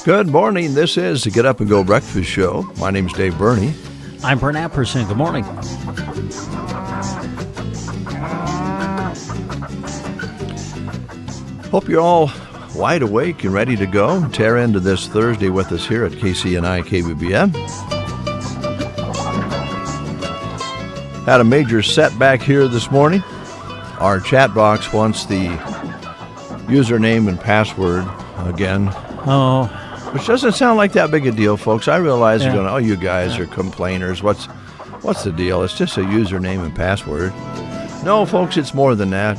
Good morning. This is the Get Up and Go Breakfast Show. My name's Dave Burney. I'm Brent Apperson. Good morning. Hope you're all wide awake and ready to go. Tear into this Thursday with us here at KCNI KBBN. Had a major setback here this morning. Our chat box wants the username and password again. Oh. Which doesn't sound like that big a deal, folks. I realize you're going, oh, you guys are complainers. What's the deal? It's just a username and password. No, folks, it's more than that.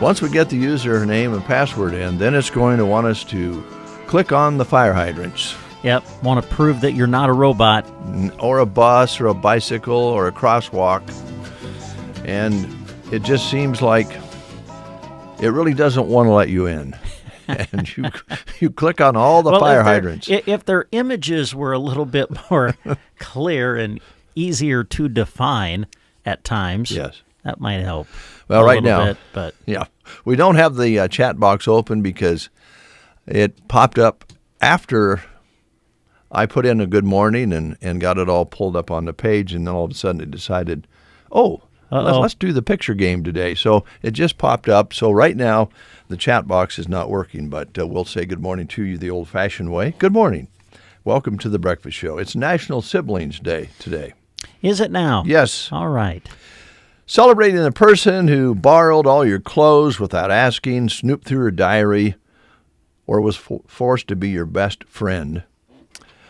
Once we get the username and password in, then it's going to want us to click on the fire hydrants. Yep, want to prove that you're not a robot. Or a bus or a bicycle or a crosswalk. And it just seems like it really doesn't want to let you in. And you click on all the fire hydrants. If their images were a little bit more clear and easier to define at times, yes, that might help. Well, right now, bit, but yeah, we don't have the chat box open because it popped up after I put in a good morning and got it all pulled up on the page, and then all of a sudden it decided, let's do the picture game today. So it just popped up. So right now the chat box is not working, but we'll say good morning to you the old-fashioned way. Good morning. Welcome to the Breakfast Show. It's National Siblings Day today. Is it now? Yes. All right. Celebrating the person who borrowed all your clothes without asking, snooped through your diary, or was forced to be your best friend.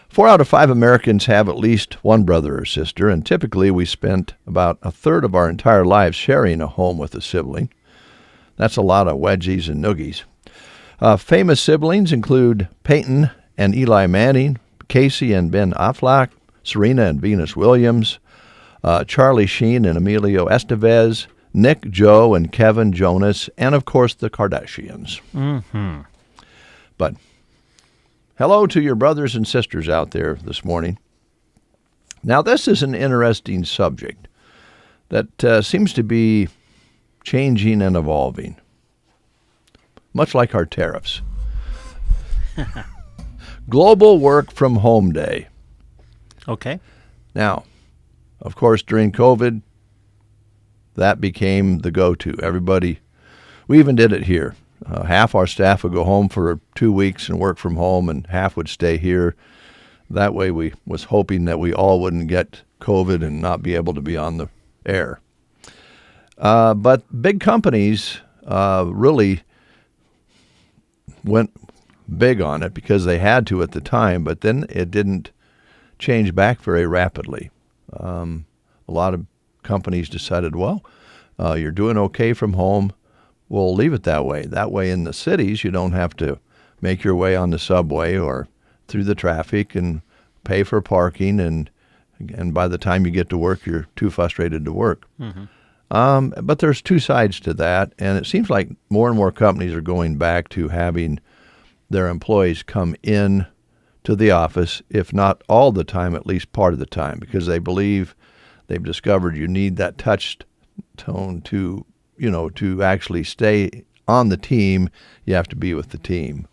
4 out of 5 Americans have at least one brother or sister, and typically we spent about a third of our entire lives sharing a home with a sibling. That's a lot of wedgies and noogies. Famous siblings include Peyton and Eli Manning, Casey and Ben Affleck, Serena and Venus Williams, Charlie Sheen and Emilio Estevez, Nick, Joe, and Kevin Jonas, and of course the Kardashians. Mm-hmm. But hello to your brothers and sisters out there this morning. Now, this is an interesting subject that seems to be changing and evolving, much like our tariffs. Global Work from Home Day. Okay. Now, of course, during COVID, that became the go-to. Everybody, we even did it here. Half our staff would go home for 2 weeks and work from home, and half would stay here. That way we was hoping that we all wouldn't get COVID and not be able to be on the air. But big companies really went big on it because they had to at the time, but then it didn't change back very rapidly. A lot of companies decided, you're doing okay from home. We'll leave it that way. That way in the cities, you don't have to make your way on the subway or through the traffic and pay for parking, and by the time you get to work, you're too frustrated to work. Mm-hmm. But there's two sides to that, and it seems like more and more companies are going back to having their employees come in to the office, if not all the time, at least part of the time, because they believe they've discovered you need that touch tone to actually stay on the team. You have to be with the team.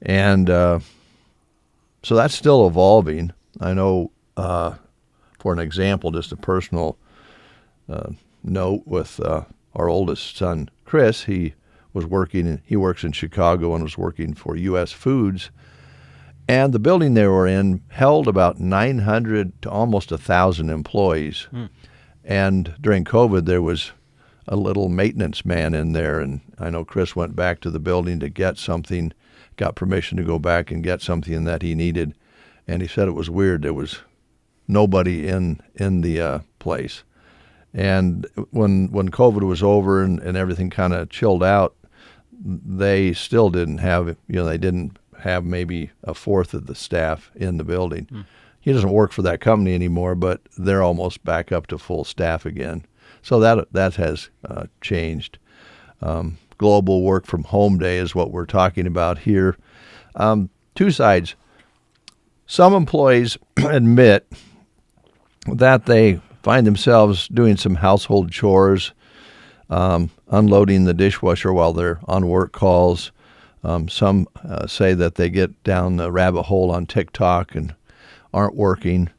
And so that's still evolving. I know, for an example, just a personal note with our oldest son, Chris. He works in Chicago and was working for U.S. Foods. And the building they were in held about 900 to almost 1,000 employees. And during COVID, there was a little maintenance man in there, and I know Chris went back to the building to get something, got permission to go back and get something that he needed, and he said it was weird. There was nobody in the place. And when COVID was over and everything kind of chilled out, they still didn't have, they didn't have maybe a fourth of the staff in the building. He doesn't work for that company anymore, but they're almost back up to full staff again. So that has changed. Global Work from Home Day is what we're talking about here. Two sides. Some employees admit that they find themselves doing some household chores, unloading the dishwasher while they're on work calls, Some say that they get down the rabbit hole on TikTok and aren't working.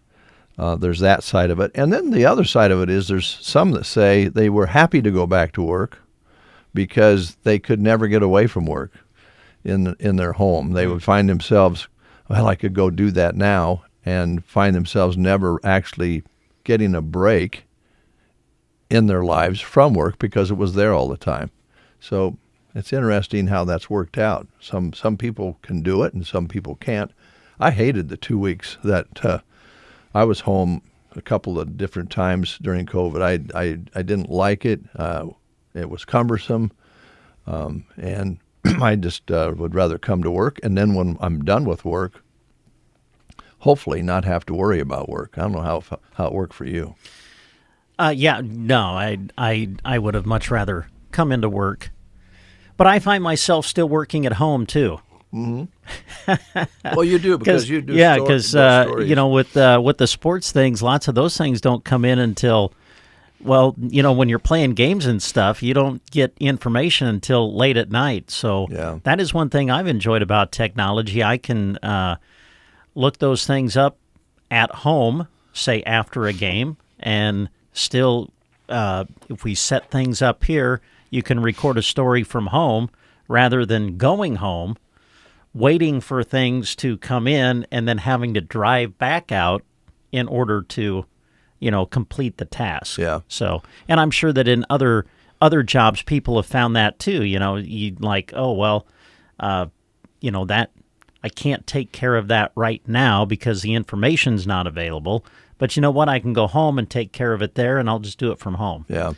There's that side of it. And then the other side of it is there's some that say they were happy to go back to work because they could never get away from work in their home. They would find themselves, well, I could go do that now, and find themselves never actually getting a break in their lives from work because it was there all the time. So it's interesting how that's worked out. Some people can do it and some people can't. I hated the 2 weeks that I was home a couple of different times during COVID. I didn't like it. It was cumbersome, and I just would rather come to work. And then when I'm done with work, hopefully not have to worry about work. I don't know how it worked for you. Yeah, no, I would have much rather come into work. But I find myself still working at home, too. Mm-hmm. Well, you do because you do. Yeah, because with the sports things, lots of those things don't come in until, well, when you're playing games and stuff, you don't get information until late at night. So that is one thing I've enjoyed about technology. I can look those things up at home, say after a game, and still, if we set things up here, you can record a story from home rather than going home, waiting for things to come in, and then having to drive back out in order to, complete the task. Yeah. So, and I'm sure that in other jobs, people have found that too. You like, oh well, that I can't take care of that right now because the information's not available. But you know what? I can go home and take care of it there, and I'll just do it from home. Yeah.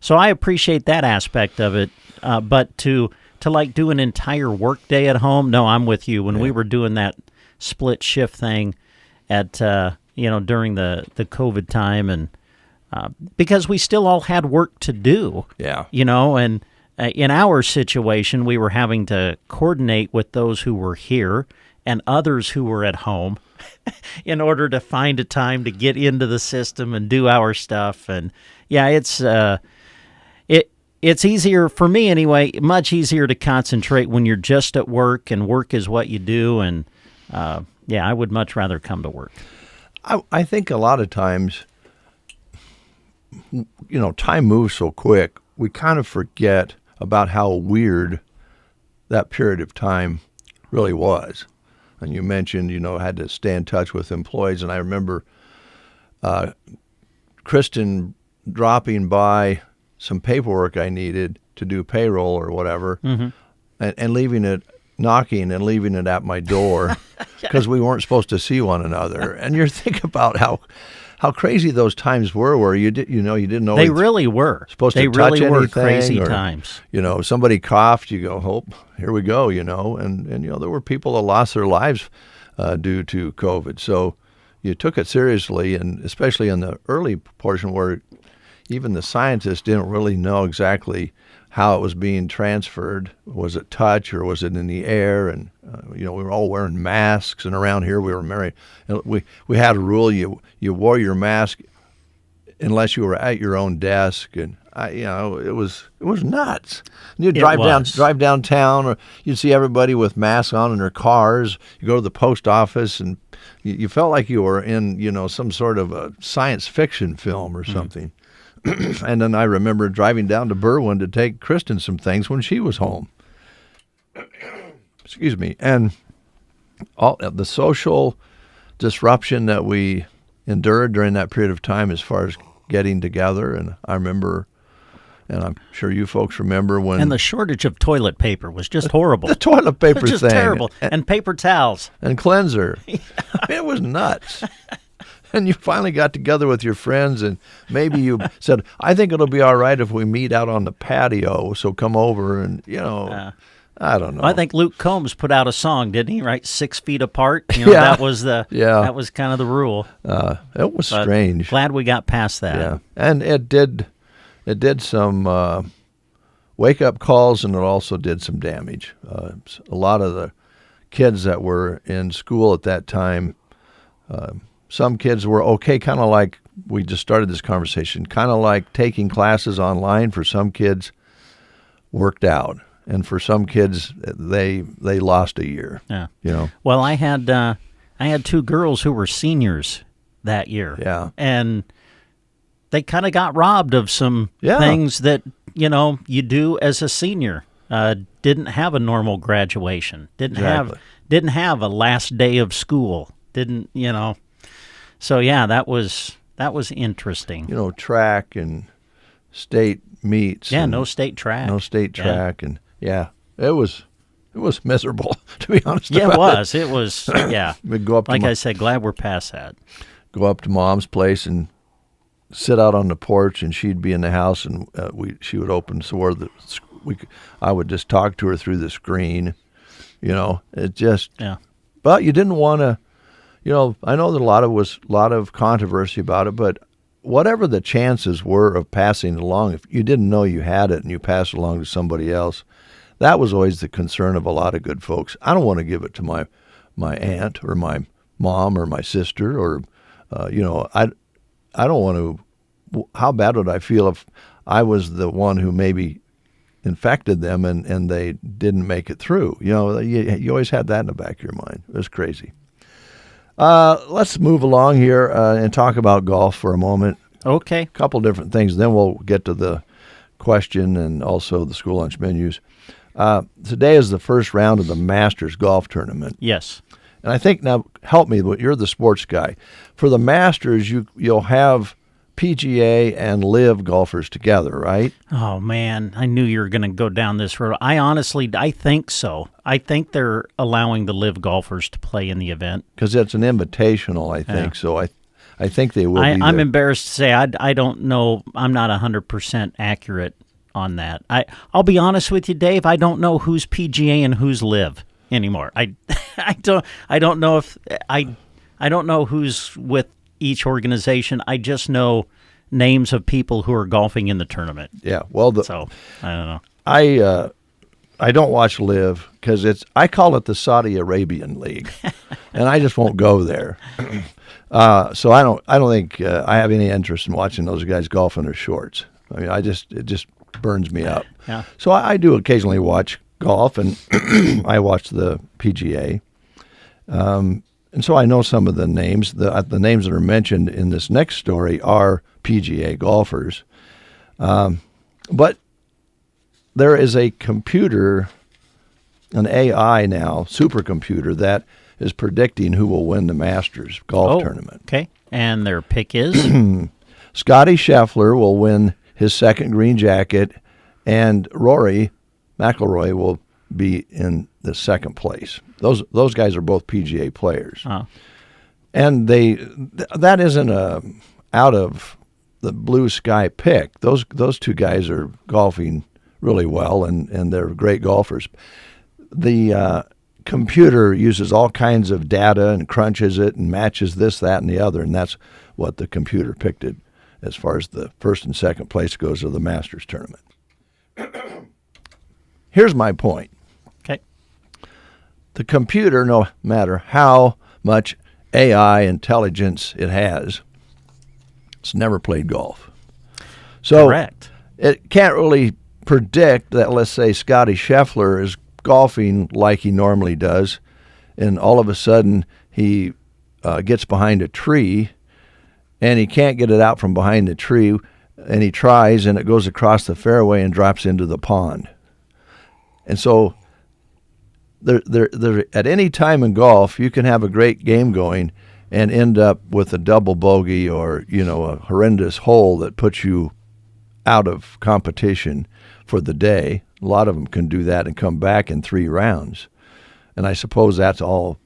So I appreciate that aspect of it. But to like do an entire work day at home, no, I'm with you. When we were doing that split shift thing at during the COVID time, and because we still all had work to do. Yeah. And in our situation, we were having to coordinate with those who were here and others who were at home in order to find a time to get into the system and do our stuff. And yeah, it's easier for me anyway, much easier to concentrate when you're just at work and work is what you do. And I would much rather come to work. I think a lot of times, time moves so quick, we kind of forget about how weird that period of time really was. And you mentioned, had to stay in touch with employees. And I remember Kristen dropping by some paperwork I needed to do payroll or whatever, and leaving it, knocking and leaving it at my door because we weren't supposed to see one another. And you think about how crazy those times were, where you didn't know they really were supposed they to touch really anything, were crazy or, times. Somebody coughed, you go, oh, here we go, and there were people that lost their lives due to COVID. So you took it seriously, and especially in the early portion where even the scientists didn't really know exactly how it was being transferred. Was it touch or was it in the air? And we were all wearing masks, and around here we were married. We had a rule: you wore your mask unless you were at your own desk, and it was nuts. And you'd drive downtown, or you'd see everybody with masks on in their cars. You go to the post office, and you felt like you were in some sort of a science fiction film or something. And then I remember driving down to Berwyn to take Kristen some things when she was home. Excuse me. And all the social disruption that we endured during that period of time as far as getting together. And I remember, and I'm sure you folks remember when... And the shortage of toilet paper was just horrible. The toilet paper thing. Just terrible. And paper towels. And cleanser. It was nuts. And you finally got together with your friends, and maybe you said, I think it'll be all right if we meet out on the patio, so come over, and, I don't know. I think Luke Combs put out a song, didn't he, right? 6 feet apart? That was that was kind of the rule. It was strange. Glad we got past that. Yeah, and it did some wake-up calls, and it also did some damage. A lot of the kids that were in school at that time, some kids were okay, kind of like we just started this conversation, kind of like taking classes online. For some kids, worked out. and for some kids, they lost a year. Yeah. You know. Well, I had two girls who were seniors that year. Yeah. And they kind of got robbed of some Yeah. things that, you do as a senior. Didn't have a normal graduation. Didn't have a last day of school. Didn't. So yeah, that was interesting. Track and state meets. Yeah, and no state track. No state track, and it was miserable, to be honest. Yeah, about it was. Yeah, we'd go up. Like I said, glad we're past that. Go up to Mom's place and sit out on the porch, and she'd be in the house, and she would open I would just talk to her through the screen. It just. Yeah. But you didn't want to. I know that a lot of controversy about it, but whatever the chances were of passing it along, if you didn't know you had it and you passed it along to somebody else, that was always the concern of a lot of good folks. I don't want to give it to my aunt or my mom or my sister or, I don't want to. How bad would I feel if I was the one who maybe infected them and they didn't make it through? You always had that in the back of your mind. It was crazy. Let's move along here and talk about golf for a moment. Okay. A couple different things. Then we'll get to the question and also the school lunch menus. Today is the first round of the Masters golf tournament. Yes. And I think, now help me, but you're the sports guy. For the Masters, you'll have PGA and LIV golfers together, right? Oh, man, I knew you were going to go down this road. I think so. I think they're allowing the LIV golfers to play in the event. Because it's an invitational, I think. Yeah. So I think they will be I'm embarrassed to say I don't know. I'm not 100% accurate on that. I'll be honest with you, Dave. I don't know who's PGA and who's LIV anymore. I don't know if I don't know who's with each organization. I just know names of people who are golfing in the tournament. Yeah, well, so I don't know. I don't watch LIV because I call it the Saudi Arabian League, and I just won't go there. So I don't think I have any interest in watching those guys golf in their shorts. I mean, it just burns me up. Yeah. So I do occasionally watch golf, and I watch the PGA. And so I know some of the names. The names that are mentioned in this next story are PGA golfers. But there is a computer, an AI now, supercomputer, that is predicting who will win the Masters golf tournament. Okay. And their pick is? Scotty Scheffler will win his second green jacket, and Rory McIlroy will be in the second place. Those guys are both PGA players. Oh. And that isn't a out of the blue sky pick. Those two guys are golfing really well, and they're great golfers. The computer uses all kinds of data and crunches it and matches this, that, and the other, and that's what the computer picked it as far as the first and second place goes of the Masters tournament. Here's my point. Okay. The computer, no matter how much AI intelligence it has, it's never played golf. So correct. It can't really predict that, let's say, Scotty Scheffler is golfing like he normally does, and all of a sudden he gets behind a tree, and he can't get it out from behind the tree, and he tries, and it goes across the fairway and drops into the pond. And so there, at any time in golf, you can have a great game going and end up with a double bogey or, a horrendous hole that puts you out of competition for the day. A lot of them can do that and come back in 3 rounds. And I suppose that's all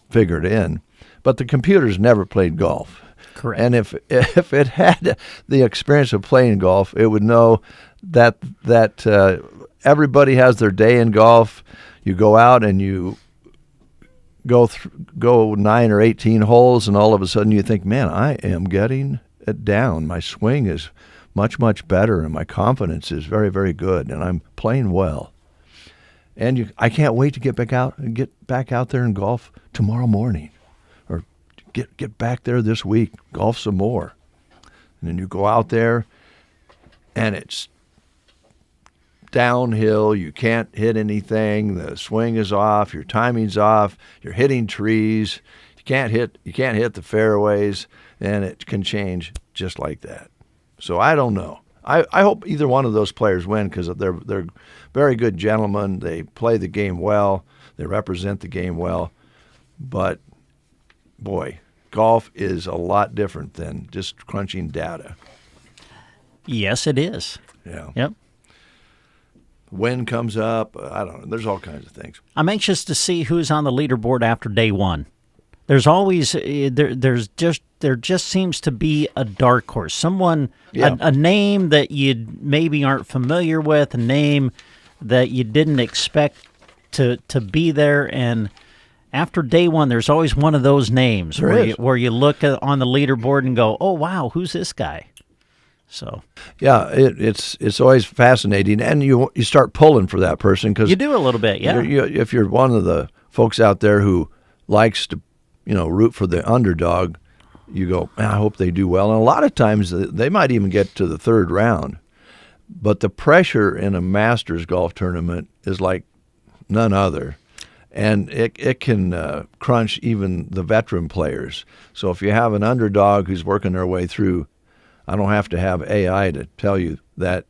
figured in. But the computer's never played golf. Correct. And if it had the experience of playing golf, it would know that everybody has their day in golf. You go out and you go 9 or 18 holes, and all of a sudden you think, man, I am getting it down. My swing is much, much better, and my confidence is very, very good, and I'm playing well. And I can't wait to get back out there and golf tomorrow morning, or get back there this week, golf some more. And then you go out there, and it's downhill. You can't hit anything. The swing is off. Your timing's off. You're hitting trees. You can't hit the fairways, and it can change just like that. So I don't know. I hope either one of those players win because they're very good gentlemen. They play the game well. They represent the game well. But, boy, golf is a lot different than just crunching data. Yes, it is. Yeah. Yep. Wind comes up. I don't know. There's all kinds of things. I'm anxious to see who's on the leaderboard after day one. There's always there just seems to be a dark horse, someone, a name that you maybe aren't familiar with, a name that you didn't expect to be there, and after day one, there's always one of those names where you look on the leaderboard and go, oh wow, who's this guy? So yeah, it's always fascinating, and you start pulling for that person because you do a little bit, yeah. If you're one of the folks out there who likes to root for the underdog, you go, man, I hope they do well. And a lot of times they might even get to the third round. But the pressure in a Masters golf tournament is like none other. And it can crunch even the veteran players. So if you have an underdog who's working their way through, I don't have to have AI to tell you that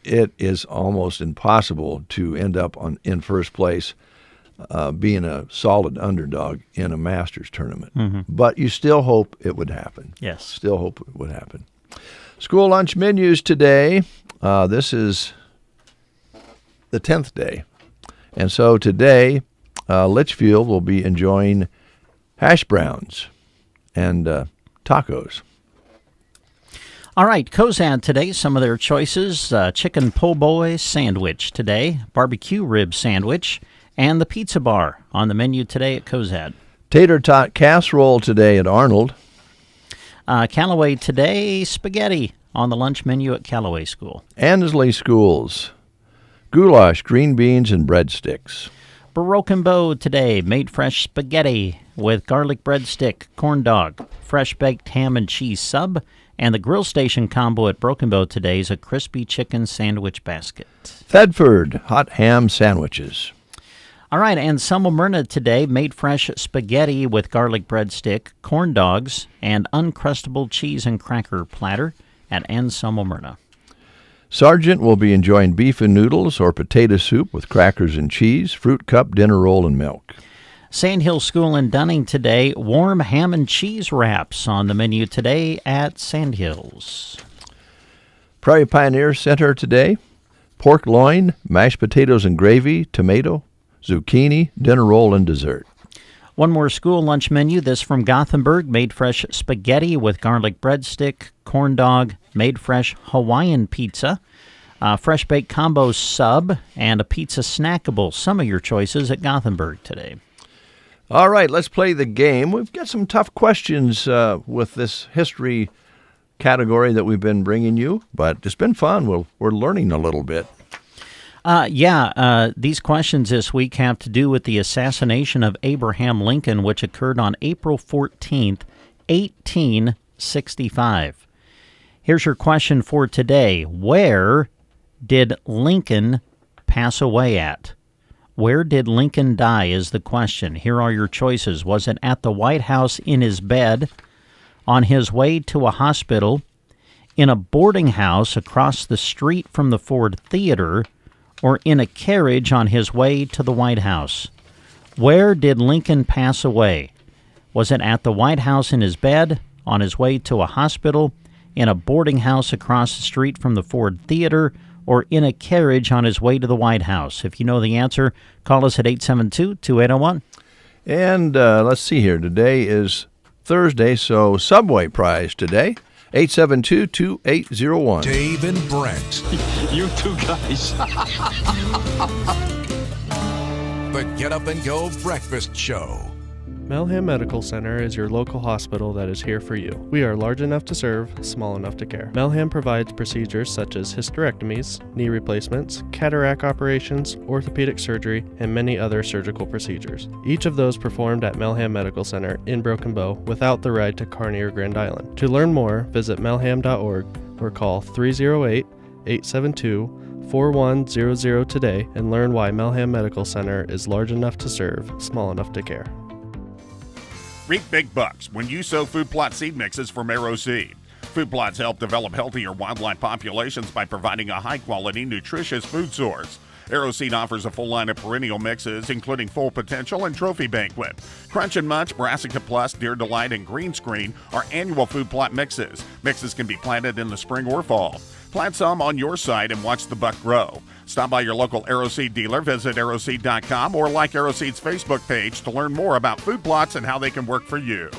it is almost impossible to end up in first place being a solid underdog in a Masters tournament. Mm-hmm. But you still hope it would happen. Yes. Still hope it would happen. School lunch menus today. This is the 10th day. And so today, Litchfield will be enjoying hash browns and tacos. All right, Cozad today, some of their choices. Chicken po' boy sandwich today, barbecue rib sandwich, and the pizza bar on the menu today at Cozad. Tater tot casserole today at Arnold. Callaway today, spaghetti on the lunch menu at Callaway School. Annesley Schools, goulash, green beans, and breadsticks. Broken Bow today, made fresh spaghetti with garlic breadstick, corn dog, fresh baked ham and cheese sub, and the grill station combo at Broken Bow today is a crispy chicken sandwich basket. Thedford, hot ham sandwiches. All right, and Selma Myrna today, made fresh spaghetti with garlic breadstick, corn dogs, and uncrustable cheese and cracker platter at Selma Myrna. Sargent will be enjoying beef and noodles or potato soup with crackers and cheese, fruit cup, dinner roll, and milk. Sandhill School in Dunning today, warm ham and cheese wraps on the menu today at Sandhills. Prairie Pioneer Center today, pork loin, mashed potatoes and gravy, tomato, zucchini, dinner roll, and dessert. One more school lunch menu, this from Gothenburg, made fresh spaghetti with garlic breadstick, corn dog, made fresh Hawaiian pizza, fresh baked combo sub, and a pizza snackable. Some of your choices at Gothenburg today. All right, let's play the game. We've got some tough questions with this history category that we've been bringing you, but it's been fun. We're learning a little bit. These questions this week have to do with the assassination of Abraham Lincoln, which occurred on April 14th, 1865. Here's your question for today. Where did Lincoln pass away at? Where did Lincoln die is the question. Here are your choices. Was it at the White House in his bed, on his way to a hospital, in a boarding house across the street from the Ford Theater, or in a carriage on his way to the White House? Where did Lincoln pass away? Was it at the White House in his bed, on his way to a hospital, in a boarding house across the street from the Ford Theater, or in a carriage on his way to the White House? If you know the answer, call us at 872-2801. And let's see here. Today is Thursday, so Subway prize today, 872-2801. Dave and Brent. You two guys. The Get Up and Go Breakfast Show. Melham Medical Center is your local hospital that is here for you. We are large enough to serve, small enough to care. Melham provides procedures such as hysterectomies, knee replacements, cataract operations, orthopedic surgery, and many other surgical procedures. Each of those performed at Melham Medical Center in Broken Bow without the ride to Kearney or Grand Island. To learn more, visit melham.org or call 308-872-5700 4100 today and learn why Melham Medical Center is large enough to serve, small enough to care. Reap big bucks when you sow food plot seed mixes from Arrow Seed. Food plots help develop healthier wildlife populations by providing a high-quality, nutritious food source. Arrow Seed offers a full line of perennial mixes, including Full Potential and Trophy Banquet. Crunch and Munch, Brassica Plus, Deer Delight, and Green Screen are annual food plot mixes. Mixes can be planted in the spring or fall. Plant some on your site and watch the buck grow. Stop by your local Arrow Seed dealer, visit arrowseed.com, or like Arrow Seed's Facebook page to learn more about food plots and how they can work for you.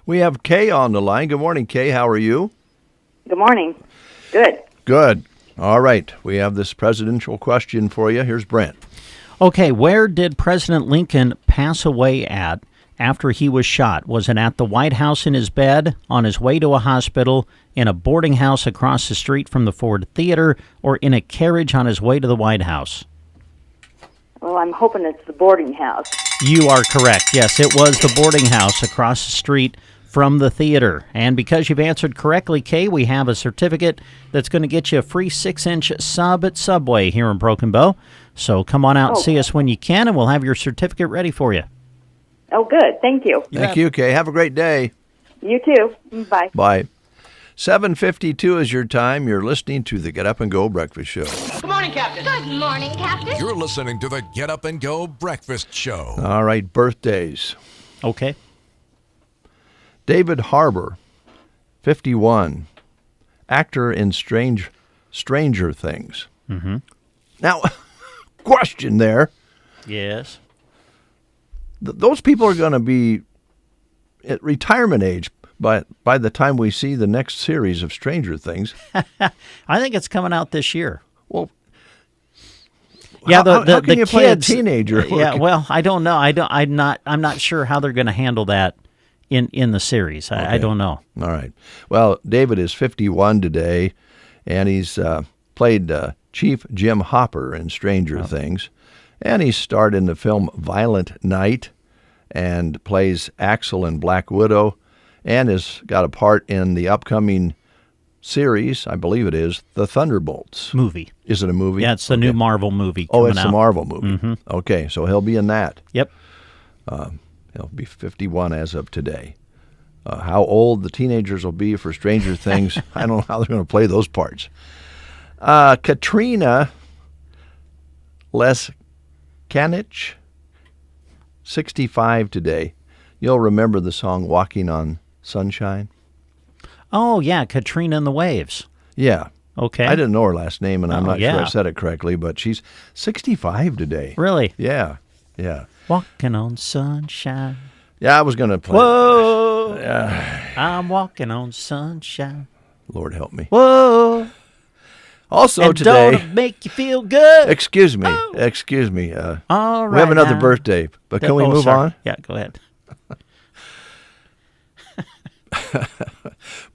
We have Kay on the line. Good morning, Kay. How are you? Good morning. Good. Good. All right. We have this presidential question for you. Here's Brent. Okay, where did President Lincoln pass away at after he was shot? Was it at the White House in his bed, on his way to a hospital, in a boarding house across the street from the Ford Theater, or in a carriage on his way to the White House? Well, I'm hoping it's the boarding house. You are correct. Yes, it was the boarding house across the street from the theater. And because you've answered correctly, Kay, we have a certificate that's going to get you a free 6-inch sub at Subway here in Broken Bow. So come on out and see us when you can, and we'll have your certificate ready for you. Oh, good. Thank you. Thank you, Kay. Have a great day. You too. Bye. Bye. 7:52 is your time. You're listening to the Get Up and Go Breakfast Show. Good morning, Captain. Good morning, Captain. You're listening to the Get Up and Go Breakfast Show. All right, birthdays. Okay. David Harbour, 51, actor in Stranger Things. Mm-hmm. Now, question there. Yes. Those people are going to be at retirement age by the time we see the next series of Stranger Things. I think it's coming out this year. Well, yeah, how can the you kids, play a teenager? Yeah, well, I don't know. I'm not sure how they're going to handle that in the series. Okay. I don't know. All right. Well, David is 51 today, and he's played Chief Jim Hopper in Stranger Things, and he starred in the film Violent Night and plays Axel in Black Widow, and has got a part in the upcoming series, I believe it is, The Thunderbolts. Movie. Is it a movie? Yeah, it's the new Marvel movie Oh, coming it's out. a Marvel movie. Mm-hmm. Okay, so he'll be in that. Yep. He'll be 51 as of today. How old the teenagers will be for Stranger Things, I don't know how they're going to play those parts. Katrina Lescanich, 65 today. You'll remember the song Walking on Sunshine? Oh, yeah, Katrina and the Waves. Yeah. Okay. I didn't know her last name, and I'm not sure yeah. I said it correctly, but she's 65 today. Really? Yeah. Yeah. Walking on sunshine. Yeah, I was going to play. Whoa. I'm walking on sunshine. Lord help me. Whoa. Also and today. Don't it make you feel good? Excuse me. Oh. Excuse me. All right. We have another now. birthday, but can we move sorry. on? Yeah, go ahead.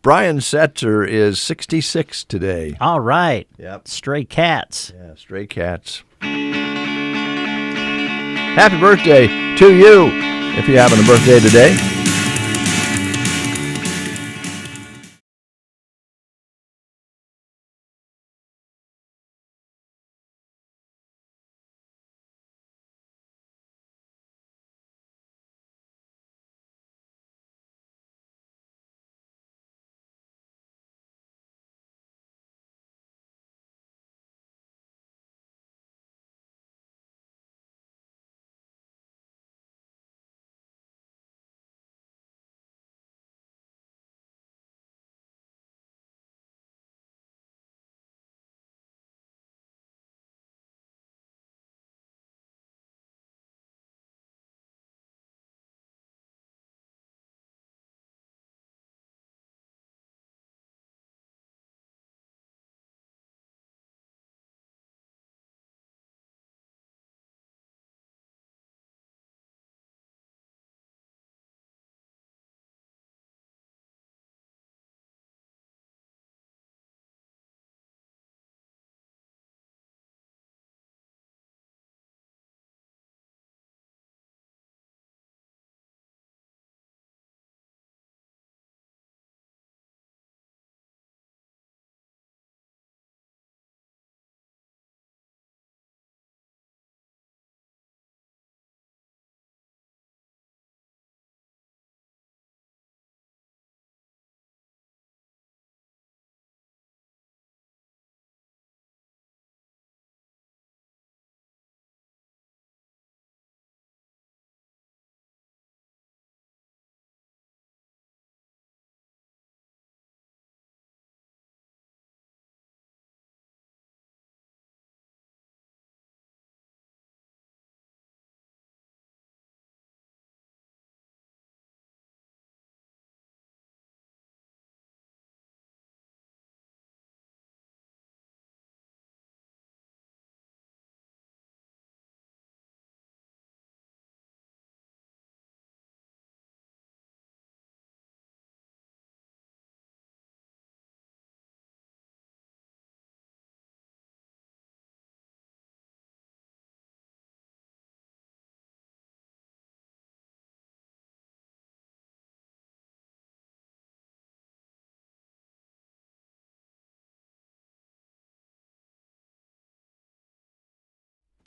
Brian Setzer is 66 today. All right. Yep. Stray Cats. Yeah, Stray Cats. Happy birthday to you if you're having a birthday today.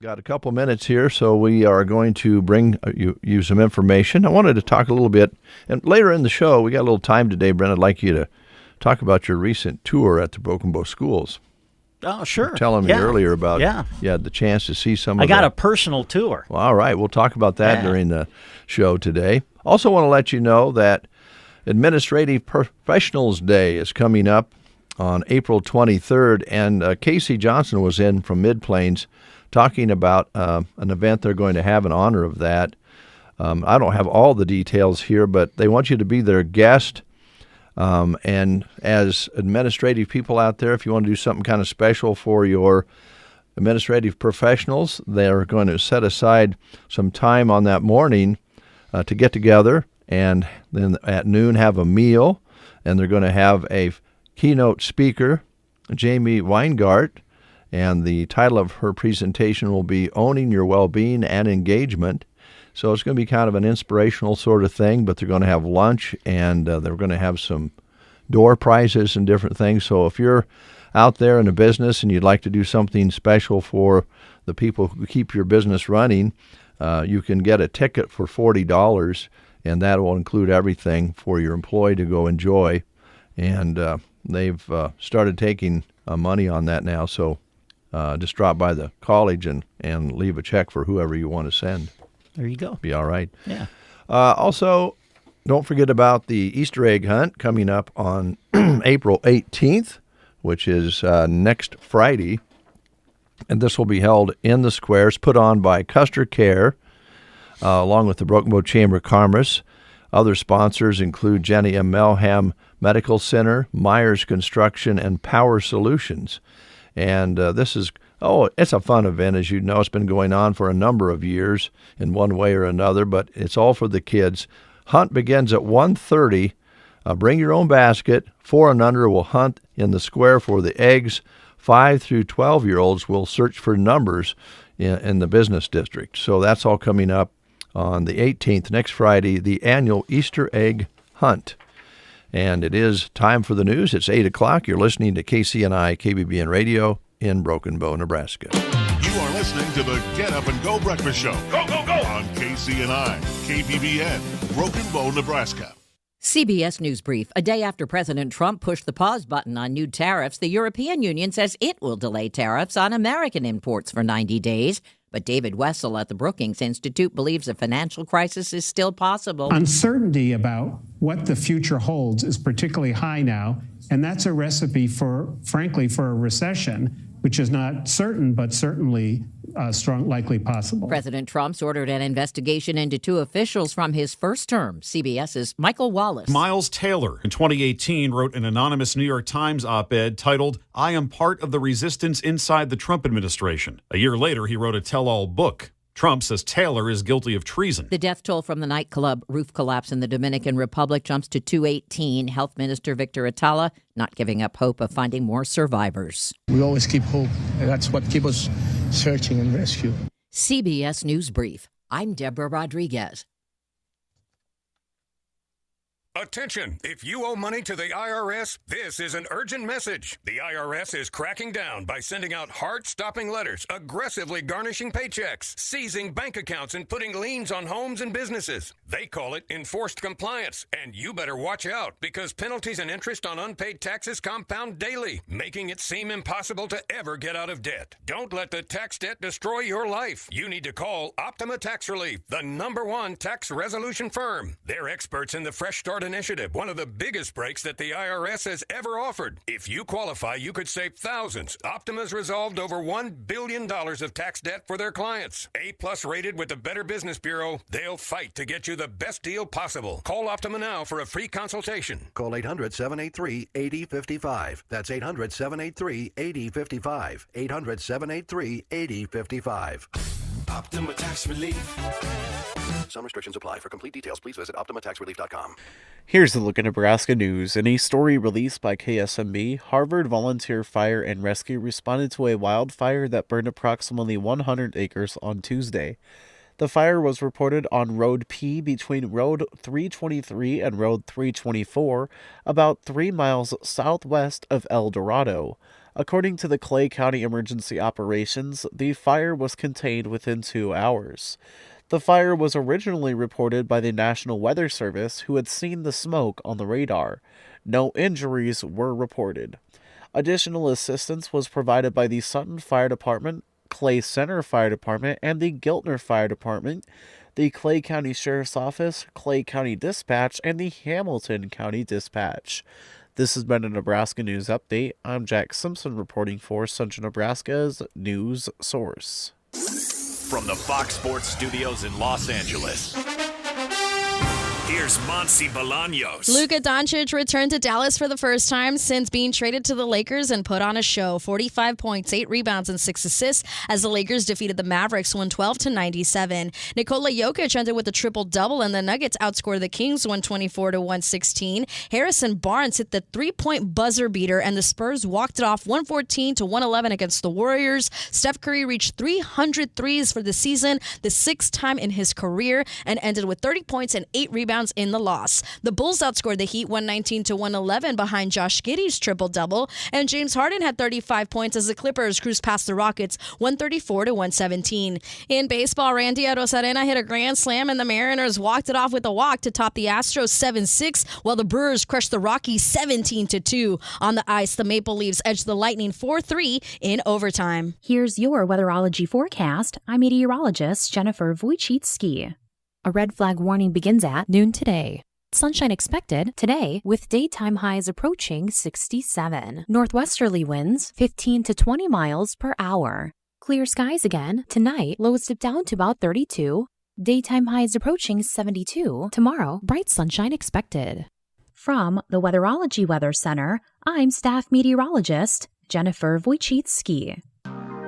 Got a couple minutes here, so we are going to bring you some information. I wanted to talk a little bit, and later in the show, we got a little time today, Brent. I'd like you to talk about your recent tour at the Broken Bow Schools. Oh, sure. You were telling me earlier about you had the chance to see some of I got a personal tour. Well, all right. We'll talk about that during the show today. Also want to let you know that Administrative Professionals Day is coming up on April 23rd, and Casey Johnson was in from Mid-Plains talking about an event they're going to have in honor of that. I don't have all the details here, but they want you to be their guest. And as administrative people out there, if you want to do something kind of special for your administrative professionals, they're going to set aside some time on that morning to get together, and then at noon have a meal, and they're going to have a keynote speaker, Jamie Weingart, and the title of her presentation will be Owning Your Well-Being and Engagement. So it's going to be kind of an inspirational sort of thing, but they're going to have lunch, and they're going to have some door prizes and different things. So if you're out there in a business and you'd like to do something special for the people who keep your business running, you can get a ticket for $40, and that will include everything for your employee to go enjoy. And they've started taking money on that now, so just drop by the college and leave a check for whoever you want to send. There you go. Be all right. Yeah. Also, don't forget about the Easter egg hunt coming up on April 18th, which is next Friday. And this will be held in the squares, put on by Custer Care, along with the Broken Bow Chamber of Commerce. Other sponsors include Jenny M. Melham Medical Center, Myers Construction, and Power Solutions. And this is... it's a fun event. As you know, it's been going on for a number of years in one way or another, but it's all for the kids. Hunt begins at 1:30. Bring your own basket. 4 and under will hunt in the square for the eggs. 5 through 12-year-olds will search for numbers in the business district. So that's all coming up on the 18th, next Friday, the annual Easter egg hunt. And it is time for the news. It's 8 o'clock. You're listening to KCNI, KBBN Radio in Broken Bow, Nebraska. You are listening to the Get Up and Go Breakfast Show. Go, go, go! On KCNI, KBBN, Broken Bow, Nebraska. CBS News Brief. A day after President Trump pushed the pause button on new tariffs, the European Union says it will delay tariffs on American imports for 90 days. But David Wessel at the Brookings Institute believes a financial crisis is still possible. Uncertainty about what the future holds is particularly high now, and that's a recipe for, frankly, for a recession, which is not certain, but certainly likely possible. President Trump's ordered an investigation into 2 officials from his first term. CBS's Michael Wallace. Miles Taylor, in 2018, wrote an anonymous New York Times op-ed titled, "I am part of the resistance inside the Trump administration." A year later, he wrote a tell-all book. Trump says Taylor is guilty of treason. The death toll from the nightclub roof collapse in the Dominican Republic jumps to 218. Health Minister Victor Atala not giving up hope of finding more survivors. We always keep hope, and that's what keeps us searching and rescue. CBS News Brief. I'm Deborah Rodriguez. Attention! If you owe money to the IRS, this is an urgent message. The IRS is cracking down by sending out heart-stopping letters, aggressively garnishing paychecks, seizing bank accounts, and putting liens on homes and businesses. They call it enforced compliance, and you better watch out because penalties and interest on unpaid taxes compound daily, making it seem impossible to ever get out of debt. Don't let the tax debt destroy your life. You need to call Optima Tax Relief, the #1 tax resolution firm. They're experts in the Fresh Start Initiative, one of the biggest breaks that the IRS has ever offered. If you qualify, you could save thousands. Optima's resolved over $1 billion of tax debt for their clients. A+ rated with the Better Business Bureau, they'll fight to get you the best deal possible. Call Optima now for a free consultation. Call 800-783-8055. That's 800-783-8055. 800-783-8055. Optima Tax Relief. Some restrictions apply. For complete details, please visit OptimaTaxRelief.com. Here's the look at Nebraska news. In a story released by KSMB, Harvard Volunteer Fire and Rescue responded to a wildfire that burned approximately 100 acres on Tuesday. The fire was reported on Road P between Road 323 and Road 324, about 3 miles southwest of El Dorado. According to the Clay County Emergency Operations, the fire was contained within 2 hours. The fire was originally reported by the National Weather Service, who had seen the smoke on the radar. No injuries were reported. Additional assistance was provided by the Sutton Fire Department, Clay Center Fire Department, and the Giltner Fire Department, the Clay County Sheriff's Office, Clay County Dispatch, and the Hamilton County Dispatch. This has been a Nebraska News Update. I'm Jack Simpson reporting for Central Nebraska's news source. From the Fox Sports Studios in Los Angeles, here's Monsi Bolaños. Luka Doncic returned to Dallas for the first time since being traded to the Lakers and put on a show. 45 points, 8 rebounds, and 6 assists as the Lakers defeated the Mavericks 112-97. Nikola Jokic ended with a triple-double, and the Nuggets outscored the Kings 124-116. Harrison Barnes hit the three-point buzzer beater, and the Spurs walked it off 114-111 against the Warriors. Steph Curry reached 300 threes for the season, the 6th time in his career, and ended with 30 points and 8 rebounds in the loss. The Bulls outscored the Heat 119-111 behind Josh Giddey's triple-double, and James Harden had 35 points as the Clippers cruised past the Rockets 134-117. In baseball, Randy Arozarena hit a grand slam, and the Mariners walked it off with a walk to top the Astros 7-6, while the Brewers crushed the Rockies 17-2. On the ice, the Maple Leafs edged the Lightning 4-3 in overtime. Here's your weatherology forecast. I'm meteorologist Jennifer Wojcicki. A red flag warning begins at noon today. Sunshine expected today with daytime highs approaching 67. Northwesterly winds 15 to 20 miles per hour. Clear skies again tonight, lows dip down to about 32. Daytime highs approaching 72. Tomorrow, bright sunshine expected. From the Weatherology Weather Center, I'm staff meteorologist Jennifer Wojcicki.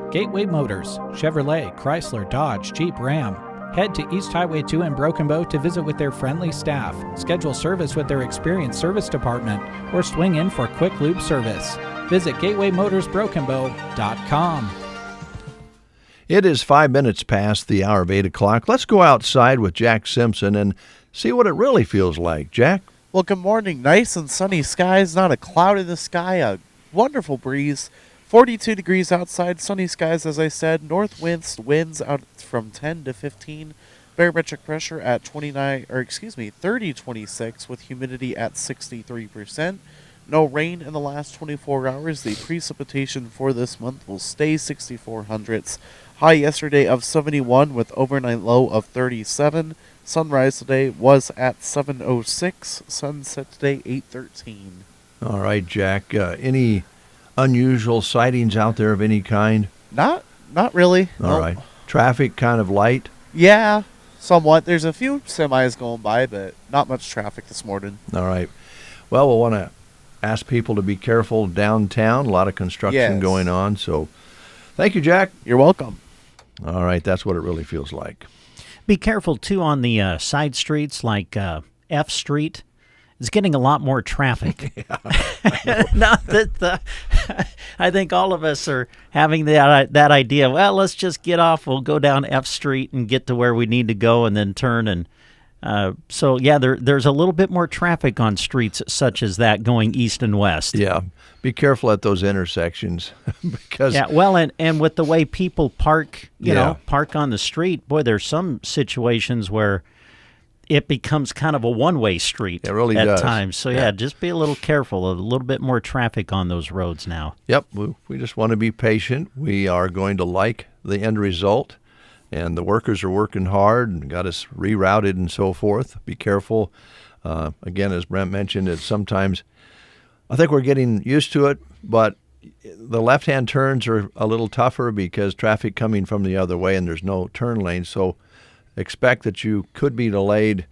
Gateway Motors, Chevrolet, Chrysler, Dodge, Jeep, Ram. Head to East Highway 2 in Broken Bow to visit with their friendly staff, schedule service with their experienced service department, or swing in for quick lube service. Visit GatewayMotorsBrokenBow.com. It is 5 minutes past the hour of 8 o'clock. Let's go outside with Jack Simpson and see what it really feels like. Jack? Well, good morning. Nice and sunny skies, not a cloud in the sky, a wonderful breeze. 42 degrees outside, sunny skies, as I said. North winds out from 10 to 15. Barometric pressure at 30.26 with humidity at 63%. No rain in the last 24 hours. The precipitation for this month will stay 6400ths. High yesterday of 71 with overnight low of 37. Sunrise today was at 7:06. Sunset today 8:13. All right, Jack. Any unusual sightings out there of any kind? Not really. All right. Traffic kind of light? Yeah, somewhat. There's a few semis going by, but not much traffic this morning. All right. Well, we'll want to ask people to be careful downtown. A lot of construction going on. So thank you, Jack. You're welcome. All right. That's what it really feels like. Be careful, too, on the side streets like F Street. It's getting a lot more traffic. Not that I think all of us are having that idea. Well, let's just get off. We'll go down F Street and get to where we need to go, and then turn. And so, yeah, there's a little bit more traffic on streets such as that going east and west. Yeah, be careful at those intersections because and with the way people park, park on the street. Boy, there's some situations where it becomes kind of a one-way street it really at does. times. So, just be a little careful. A little bit more traffic on those roads now. Yep. We just want to be patient. We are going to like the end result, and the workers are working hard and got us rerouted and so forth. Be careful. Again, as Brent mentioned, it's sometimes I think we're getting used to it, but the left-hand turns are a little tougher because traffic coming from the other way and there's no turn lane. So expect that you could be delayed,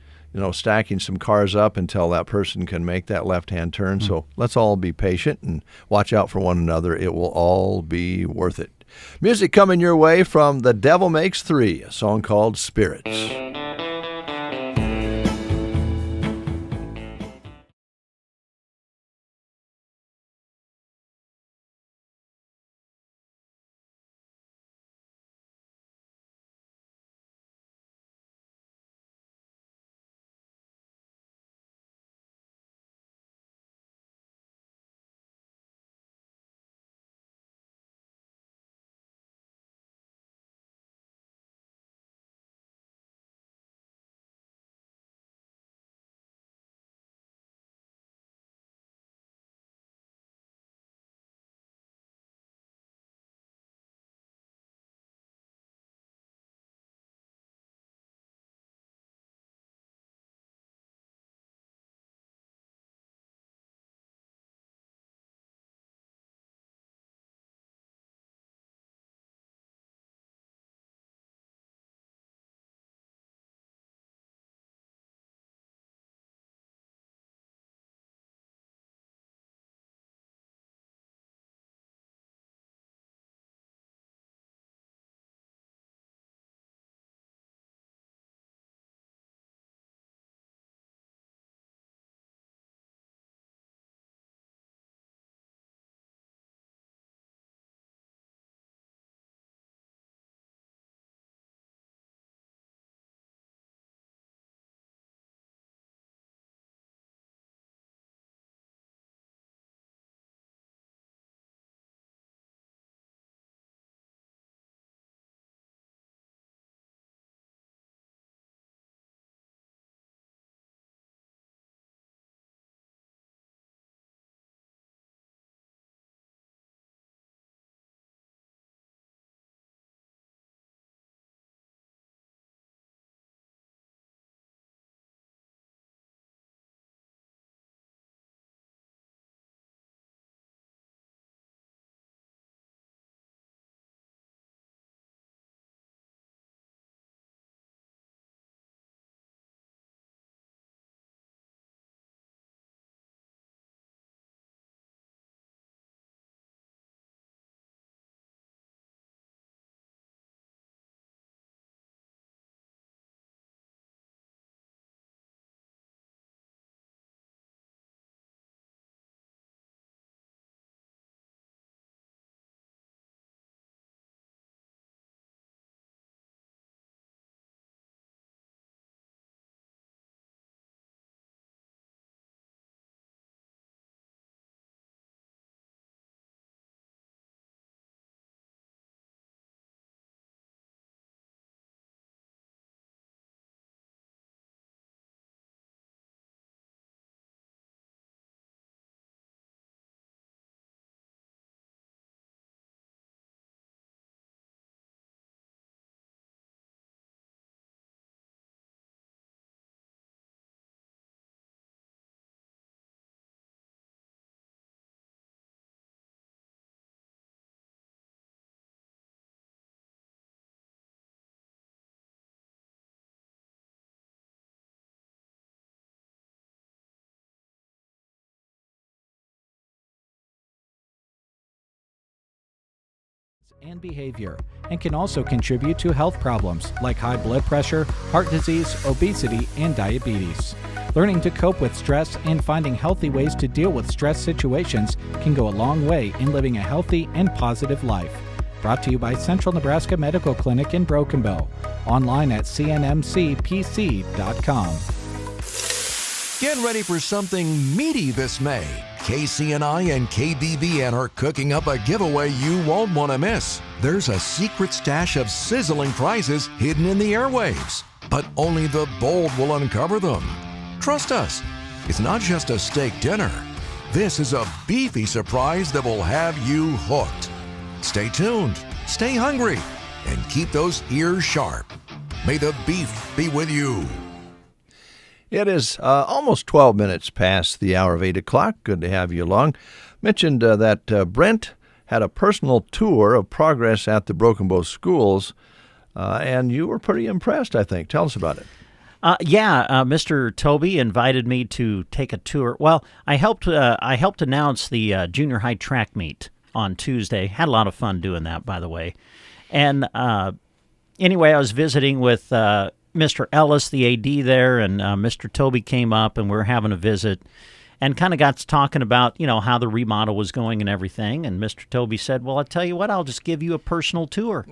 stacking some cars up until that person can make that left-hand turn. So let's all be patient and watch out for one another. It will all be worth it. Music coming your way from The Devil Makes Three, a song called Spirits. and behavior, and can also contribute to health problems like high blood pressure, heart disease, obesity, and diabetes. Learning to cope with stress and finding healthy ways to deal with stress situations can go a long way in living a healthy and positive life. Brought to you by Central Nebraska Medical Clinic in Broken Bow. Online at cnmcpc.com. Get ready for something meaty this May. KCNI and KBBN are cooking up a giveaway you won't want to miss. There's a secret stash of sizzling prizes hidden in the airwaves, but only the bold will uncover them. Trust us, it's not just a steak dinner. This is a beefy surprise that will have you hooked. Stay tuned, stay hungry, and keep those ears sharp. May the beef be with you. It is almost 12 minutes past the hour of 8 o'clock. Good to have you along. Mentioned that Brent had a personal tour of progress at the Broken Bow schools, and you were pretty impressed, I think. Tell us about it. Mr. Toby invited me to take a tour. Well, I helped announce the junior high track meet on Tuesday. Had a lot of fun doing that, by the way. And anyway, I was visiting with Mr. Ellis, the AD there, and Mr. Toby came up, and we were having a visit and kind of got to talking about, how the remodel was going and everything. And Mr. Toby said, well, I'll tell you what, I'll just give you a personal tour.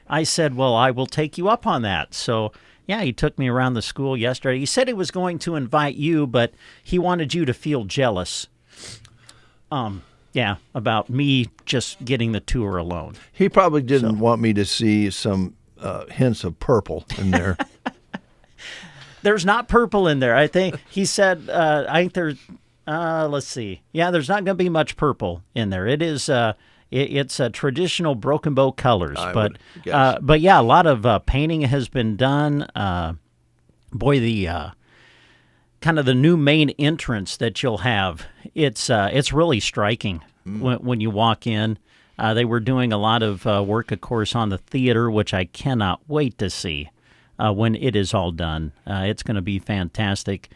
I said, well, I will take you up on that. So, yeah, he took me around the school yesterday. He said he was going to invite you, but he wanted you to feel jealous. About me just getting the tour alone. He probably didn't want me to see some hints of purple in there. There's not purple in there. I think he said, I think there's, let's see. Yeah, there's not going to be much purple in there. It is, it's a traditional Broken Bow colors. But yeah, a lot of painting has been done. The kind of the new main entrance that you'll have, it's really striking when you walk in. They were doing a lot of work, of course, on the theater, which I cannot wait to see when it is all done. It's going to be fantastic.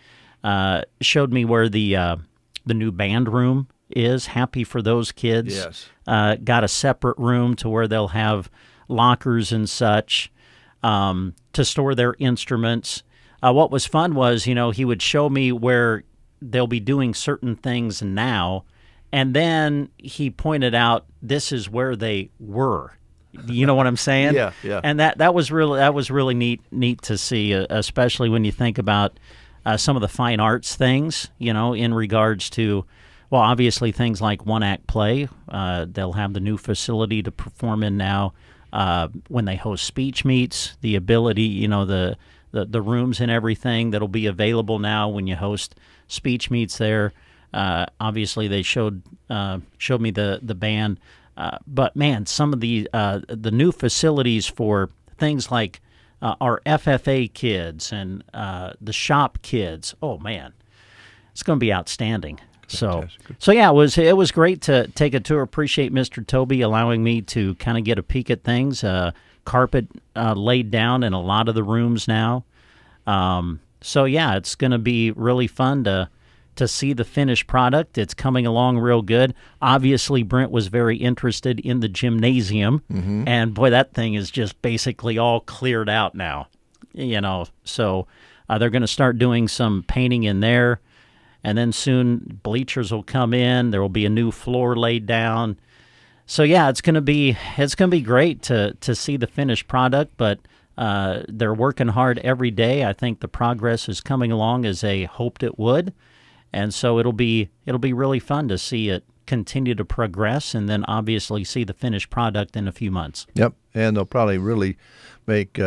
Showed me where the new band room is. Happy for those kids. Yes. Got a separate room to where they'll have lockers and such to store their instruments. What was fun was, he would show me where they'll be doing certain things now, and then he pointed out this is where they were. You know what I'm saying? Yeah. And that was really neat to see, especially when you think about some of the fine arts things, in regards to, well, obviously things like one-act play. They'll have the new facility to perform in now. When they host speech meets, the ability, the rooms and everything that'll be available now when you host speech meets there. Obviously, they showed me the band. But man, some of the new facilities for things like our FFA kids and the shop kids. Oh man, it's going to be outstanding. Fantastic. So yeah, it was great to take a tour. Appreciate Mr. Toby allowing me to kind of get a peek at things. Carpet laid down in a lot of the rooms now. So yeah, it's going to be really fun to see the finished product. It's coming along real good. Obviously, Brent was very interested in the gymnasium, and boy, that thing is just basically all cleared out now. So they're going to start doing some painting in there, and then soon bleachers will come in. There will be a new floor laid down. So yeah, it's going to be great to see the finished product, but they're working hard every day. I think the progress is coming along as they hoped it would. And so it'll be really fun to see it continue to progress, and then obviously see the finished product in a few months. Yep, and they'll probably really make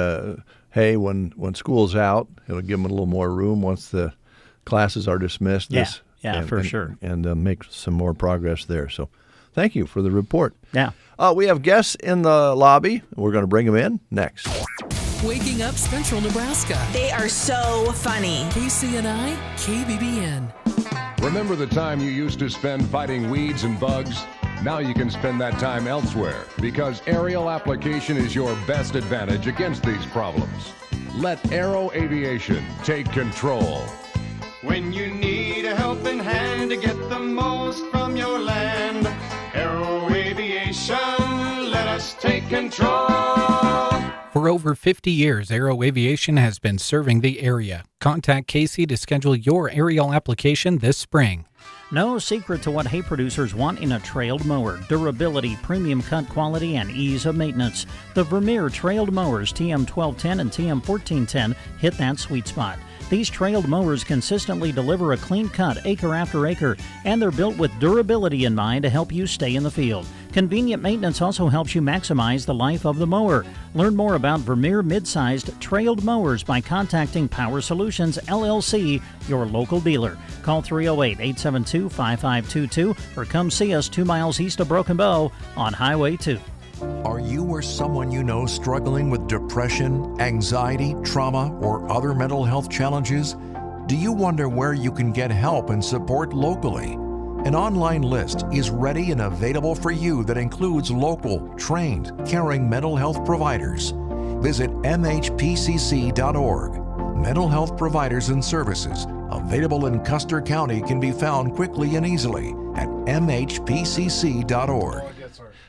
hay when school's out. It'll give them a little more room once the classes are dismissed. For sure. And make some more progress there. So thank you for the report. Yeah. We have guests in the lobby. We're going to bring them in next. Waking up Central Nebraska. They are so funny. KCNI, KBBN. Remember the time you used to spend fighting weeds and bugs? Now you can spend that time elsewhere because aerial application is your best advantage against these problems. Let Aero Aviation take control. When you need a helping hand to get the most from your land, Aero Aviation, let us just take control. For over 50 years, Aero Aviation has been serving the area. Contact Casey to schedule your aerial application this spring. No secret to what hay producers want in a trailed mower: durability, premium cut quality, and ease of maintenance. The Vermeer trailed mowers TM1210 and TM1410 hit that sweet spot. These trailed mowers consistently deliver a clean cut acre after acre, and they're built with durability in mind to help you stay in the field. Convenient maintenance also helps you maximize the life of the mower. Learn more about Vermeer mid-sized trailed mowers by contacting Power Solutions LLC, your local dealer. Call 308-872-5522 or come see us 2 miles east of Broken Bow on Highway 2. Are you or someone you know struggling with depression, anxiety, trauma, or other mental health challenges? Do you wonder where you can get help and support locally? An online list is ready and available for you that includes local, trained, caring mental health providers. Visit mhpcc.org. Mental health providers and services available in Custer County can be found quickly and easily at mhpcc.org.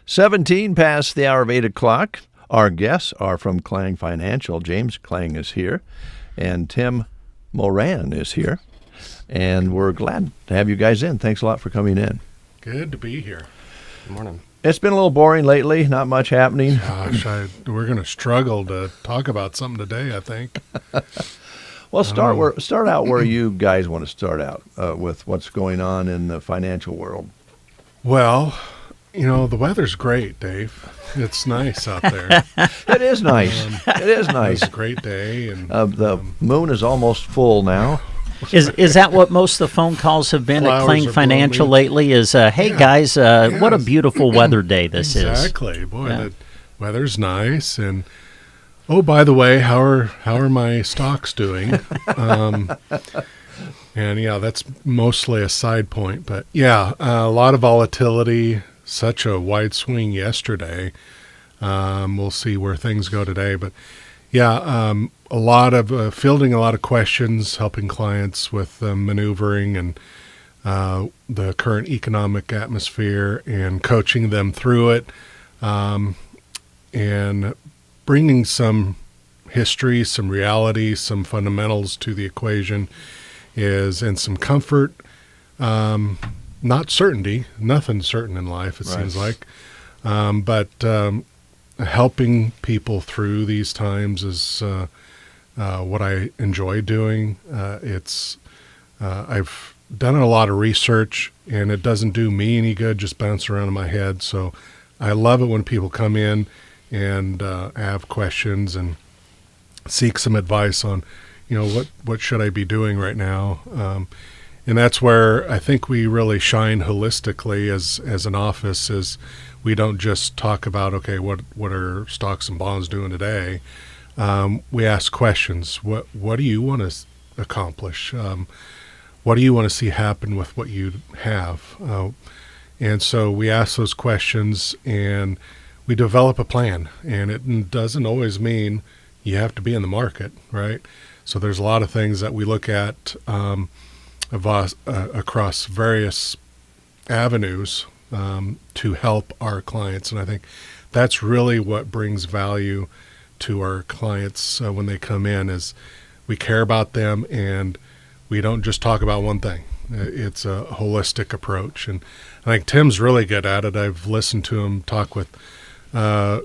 17 past the hour of 8 o'clock. Our guests are from Klang Financial. James Klang is here, and Tim Moran is here. And we're glad to have you guys in. Thanks a lot for coming in. Good to be here. Good morning. It's been a little boring lately, not much happening. Gosh, we're going to struggle to talk about something today, I think. Well, start out where you guys want to start out with what's going on in the financial world. Well, you know, the weather's great, Dave. It's nice out there. It is nice. It is nice. It's a great day. And the moon is almost full now. Is that what most of the phone calls have been at Klang Financial lately? Is hey guys, what a beautiful weather day this is. Exactly, boy, the weather's nice. And oh, by the way, how are my stocks doing? And yeah, that's mostly a side point, but yeah, a lot of volatility. Such a wide swing yesterday. We'll see where things go today, but yeah, a lot of fielding a lot of questions, helping clients with maneuvering and the current economic atmosphere and coaching them through it, and bringing some history, some reality, some fundamentals to the equation and some comfort. Not certainty, nothing's certain in life, it seems like, but helping people through these times is what I enjoy doing. I've done a lot of research, and it doesn't do me any good just bouncing around in my head, so I love it when people come in and have questions and seek some advice on, you know, what should I be doing right now. And that's where I think we really shine holistically as an office. Is we don't just talk about, okay, what are stocks and bonds doing today? We ask questions. What do you want to accomplish? What do you want to see happen with what you have? And so we ask those questions and we develop a plan. And it doesn't always mean you have to be in the market, right? So there's a lot of things that we look at across various avenues to help our clients. And I think that's really what brings value to our clients when they come in, is we care about them and we don't just talk about one thing. It's a holistic approach. And I think Tim's really good at it. I've listened to him talk with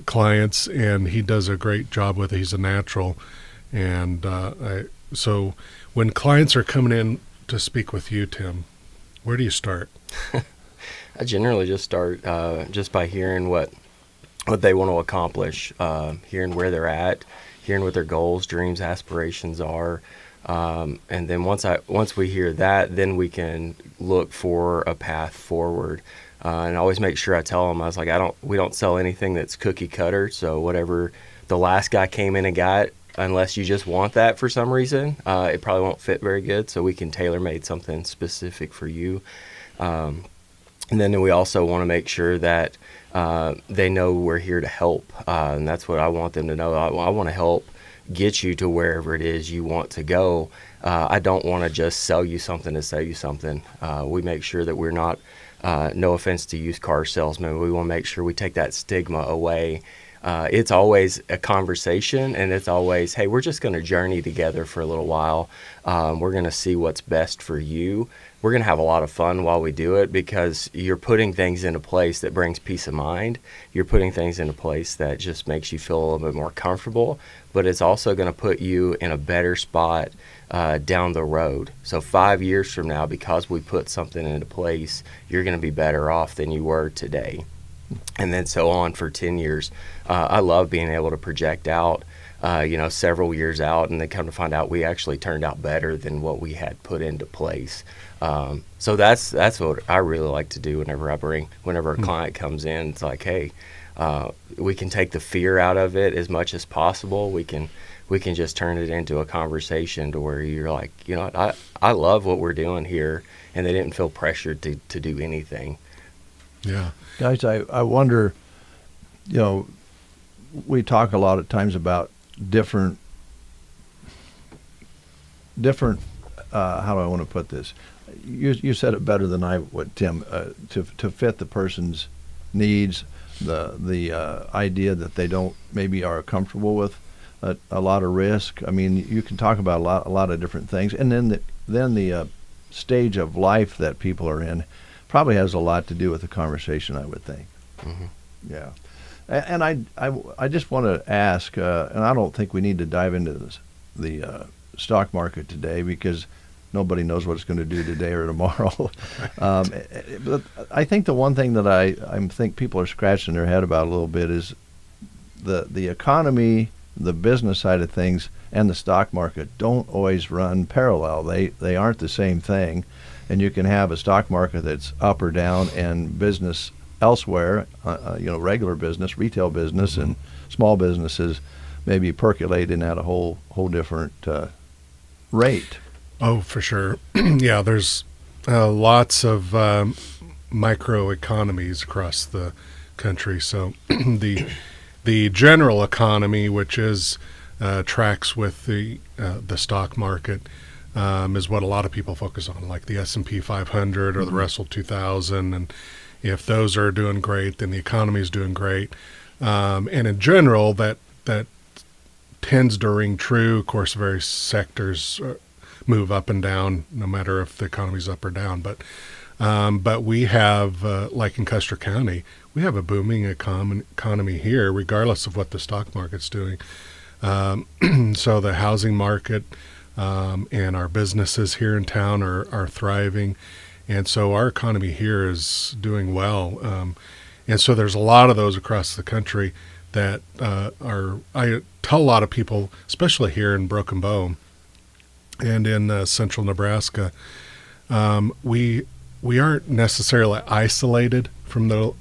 clients, and he does a great job with it. He's a natural. And so when clients are coming in to speak with you, Tim, where do you start? I generally just start just by hearing what they want to accomplish, hearing where they're at, hearing what their goals, dreams, aspirations are, and then once we hear that, then we can look for a path forward. And I always make sure I tell them, I was like, we don't sell anything that's cookie cutter. So whatever the last guy came in and got, unless you just want that for some reason, it probably won't fit very good. So we can tailor-made something specific for you. And then we also want to make sure that they know we're here to help. And that's what I want them to know. I want to help get you to wherever it is you want to go. I don't want to just sell you something to sell you something. We make sure that we're not, no offense to used car salesmen, we want to make sure we take that stigma away. It's always a conversation, and it's always, hey, we're just going to journey together for a little while. We're going to see what's best for you. We're going to have a lot of fun while we do it, because you're putting things into place that brings peace of mind. You're putting things into place that just makes you feel a little bit more comfortable, but it's also going to put you in a better spot down the road. So 5 years from now, because we put something into place, you're going to be better off than you were today. And then so on for 10 years. I love being able to project out, several years out, and then come to find out we actually turned out better than what we had put into place. So that's what I really like to do whenever a client comes in. It's like, hey, we can take the fear out of it as much as possible. We can just turn it into a conversation to where you're like, I love what we're doing here, and they didn't feel pressured to do anything. Yeah. Guys, I wonder, we talk a lot of times about different how do I want to put this? You said it better than I would, Tim, to fit the person's needs, the idea that they don't maybe are comfortable with a lot of risk. I mean, you can talk about a lot of different things, and then the stage of life that people are in probably has a lot to do with the conversation, I would think. Mm-hmm. Yeah. And I just want to ask, and I don't think we need to dive into the stock market today, because nobody knows what it's going to do today or tomorrow. But I think the one thing that I think people are scratching their head about a little bit is the economy, the business side of things, and the stock market don't always run parallel. They aren't the same thing. And you can have a stock market that's up or down, and business elsewhere, regular business, retail business, and small businesses maybe percolating at a whole different rate. Oh, for sure. Yeah, there's lots of microeconomies across the country. So the general economy, which is tracks with the stock market, is what a lot of people focus on, like the S&P 500 or the Russell 2000. And if those are doing great, then the economy is doing great. And in general, that tends to ring true. Of course, various sectors move up and down, no matter if the economy's up or down. But we have, like in Custer County, we have a booming economy here, regardless of what the stock market's doing. So the housing market and our businesses here in town are thriving. And so our economy here is doing well. And so there's a lot of those across the country that I tell a lot of people, especially here in Broken Bow and in central Nebraska, we aren't necessarily isolated from the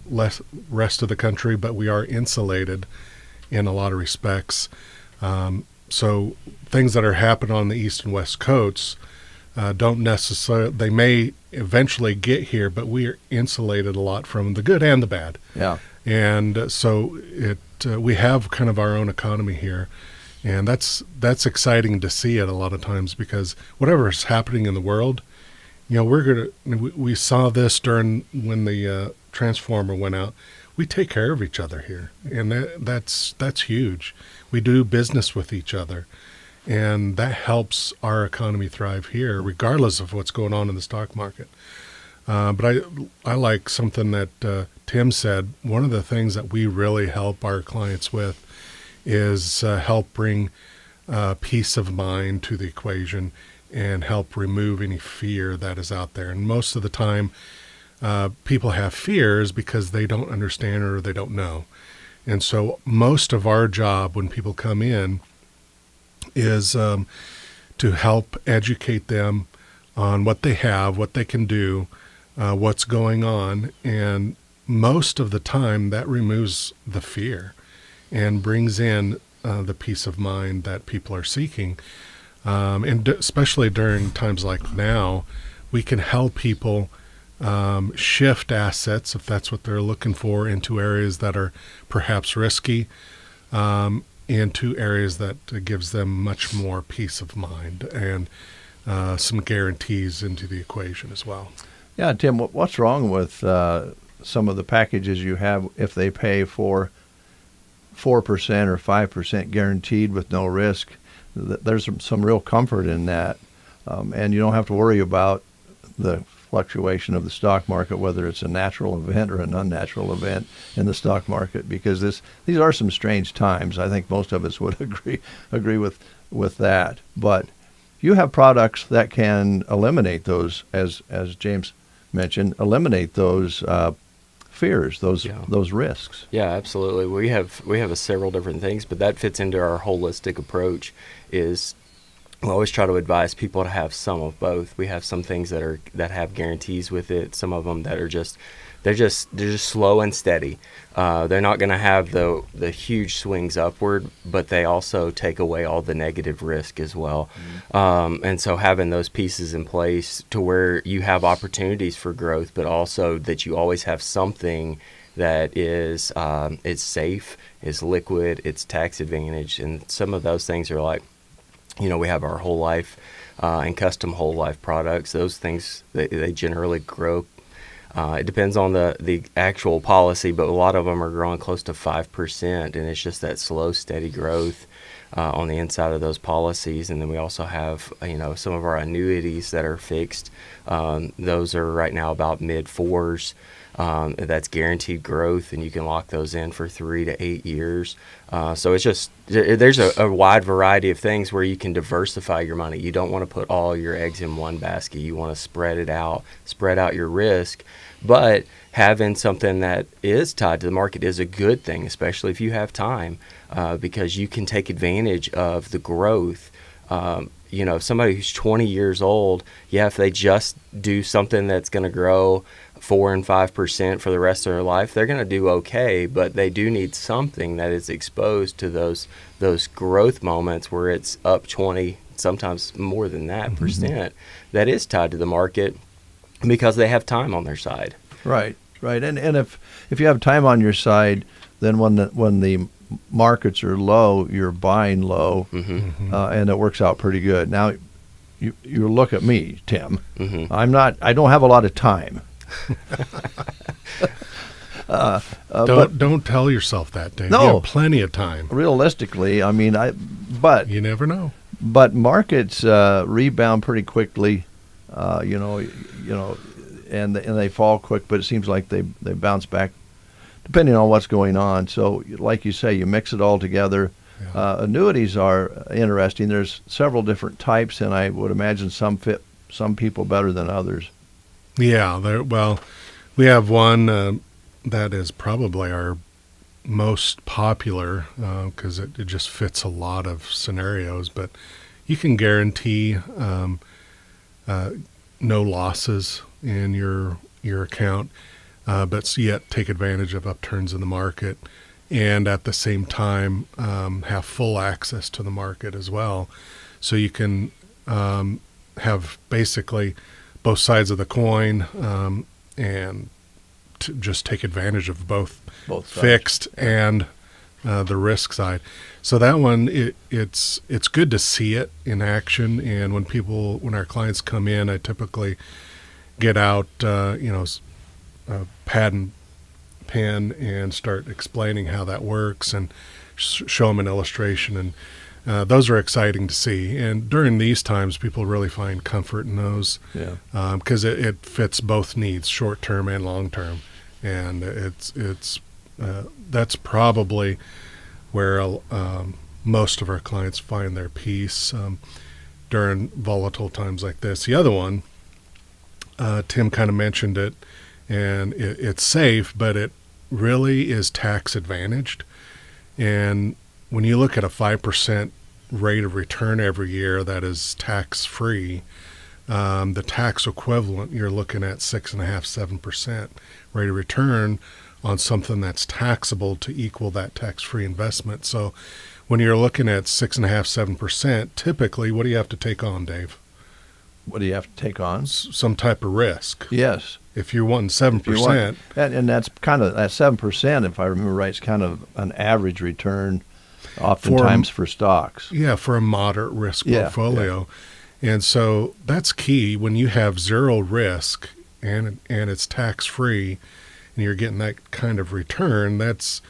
rest of the country, but we are insulated in a lot of respects. So things that are happening on the east and west coasts don't necessarily, they may eventually get here, but we are insulated a lot from the good and the bad. Yeah. And so we have kind of our own economy here, and that's exciting to see it a lot of times, because whatever is happening in the world, we saw this during when the transformer went out. We take care of each other here, and that's huge. We do business with each other, and that helps our economy thrive here, regardless of what's going on in the stock market. But I like something that Tim said. One of the things that we really help our clients with is help bring peace of mind to the equation and help remove any fear that is out there. And most of the time, people have fears because they don't understand or they don't know. And so most of our job when people come in is to help educate them on what they have, what they can do, what's going on. And most of the time that removes the fear and brings in the peace of mind that people are seeking. And especially during times like now, we can help people shift assets, if that's what they're looking for, into areas that are perhaps risky. into areas that gives them much more peace of mind and some guarantees into the equation as well. Yeah, Tim, what's wrong with some of the packages you have if they pay for 4% or 5% guaranteed with no risk? There's some real comfort in that, and you don't have to worry about the fluctuation of the stock market, whether it's a natural event or an unnatural event in the stock market, because these are some strange times. I think most of us would agree with that. But you have products that can eliminate those, as James mentioned, eliminate those fears, those risks. Yeah, absolutely. We have several different things, but that fits into our holistic approach. Is we always try to advise people to have some of both. We have some things that have guarantees with it. Some of them that are just slow and steady. They're not going to have the huge swings upward, but they also take away all the negative risk as well. And so having those pieces in place to where you have opportunities for growth, but also that you always have something that is it's safe, is liquid, it's tax advantage, and some of those things are like, we have our whole life and custom whole life products. Those things, they generally grow. It depends on the actual policy, but a lot of them are growing close to 5%, and it's just that slow, steady growth on the inside of those policies. And then we also have, some of our annuities that are fixed. Those are right now about mid-4s. That's guaranteed growth, and you can lock those in for 3 to 8 years. So it's just, there's a wide variety of things where you can diversify your money. You don't want to put all your eggs in one basket. You want to spread out your risk. But having something that is tied to the market is a good thing, especially if you have time, because you can take advantage of the growth. Somebody who's 20 years old, if they just do something that's going to grow 4 and 5% for the rest of their life, they're going to do okay, but they do need something that is exposed to those growth moments where it's up 20, sometimes more than that percent, that is tied to the market because they have time on their side. Right. And if you have time on your side, then when the markets are low, you're buying low, and it works out pretty good. Now, you look at me, Tim. I don't have a lot of time. Don't tell yourself that, Dave. No, you have plenty of time. Realistically, but you never know. But markets rebound pretty quickly, and they fall quick. But it seems like they bounce back, depending on what's going on. So, like you say, you mix it all together. Yeah. Annuities are interesting. There's several different types, and I would imagine some fit some people better than others. Yeah, we have one that is probably our most popular because it just fits a lot of scenarios. But you can guarantee no losses in your account, but yet take advantage of upturns in the market, and at the same time have full access to the market as well. So you can have basically both sides of the coin, and to just take advantage of both fixed and the risk side. So that one, it's good to see it in action. And when our clients come in, I typically get out, a pad and pen and start explaining how that works and show them an illustration. And those are exciting to see. And during these times, people really find comfort in those because it fits both needs, short term and long term. And that's probably where most of our clients find their peace during volatile times like this. The other one, Tim kind of mentioned it, and it's safe, but it really is tax advantaged. And when you look at a 5% rate of return every year that is tax-free, the tax equivalent, you're looking at 6.5–7% rate of return on something that's taxable to equal that tax-free investment. So when you're looking at 6.5–7%, typically, what do you have to take on, Dave? What do you have to take on? Some type of risk. Yes. If you're wanting 7%. And that's kind of, that 7%, if I remember right, is kind of an average return oftentimes for stocks. Yeah, for a moderate risk portfolio. Yeah. And so that's key. When you have zero risk and it's tax-free and you're getting that kind of return, that's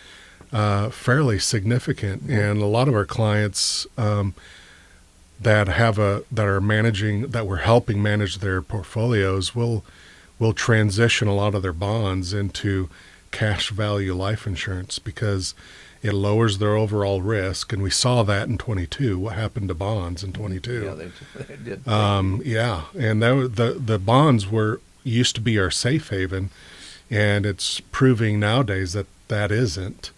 fairly significant. And a lot of our clients that we're helping manage their portfolios will transition a lot of their bonds into cash value life insurance because it lowers their overall risk. And we saw that in 22. What happened to bonds in 22? Yeah, they did. And the bonds used to be our safe haven, and it's proving nowadays that isn't.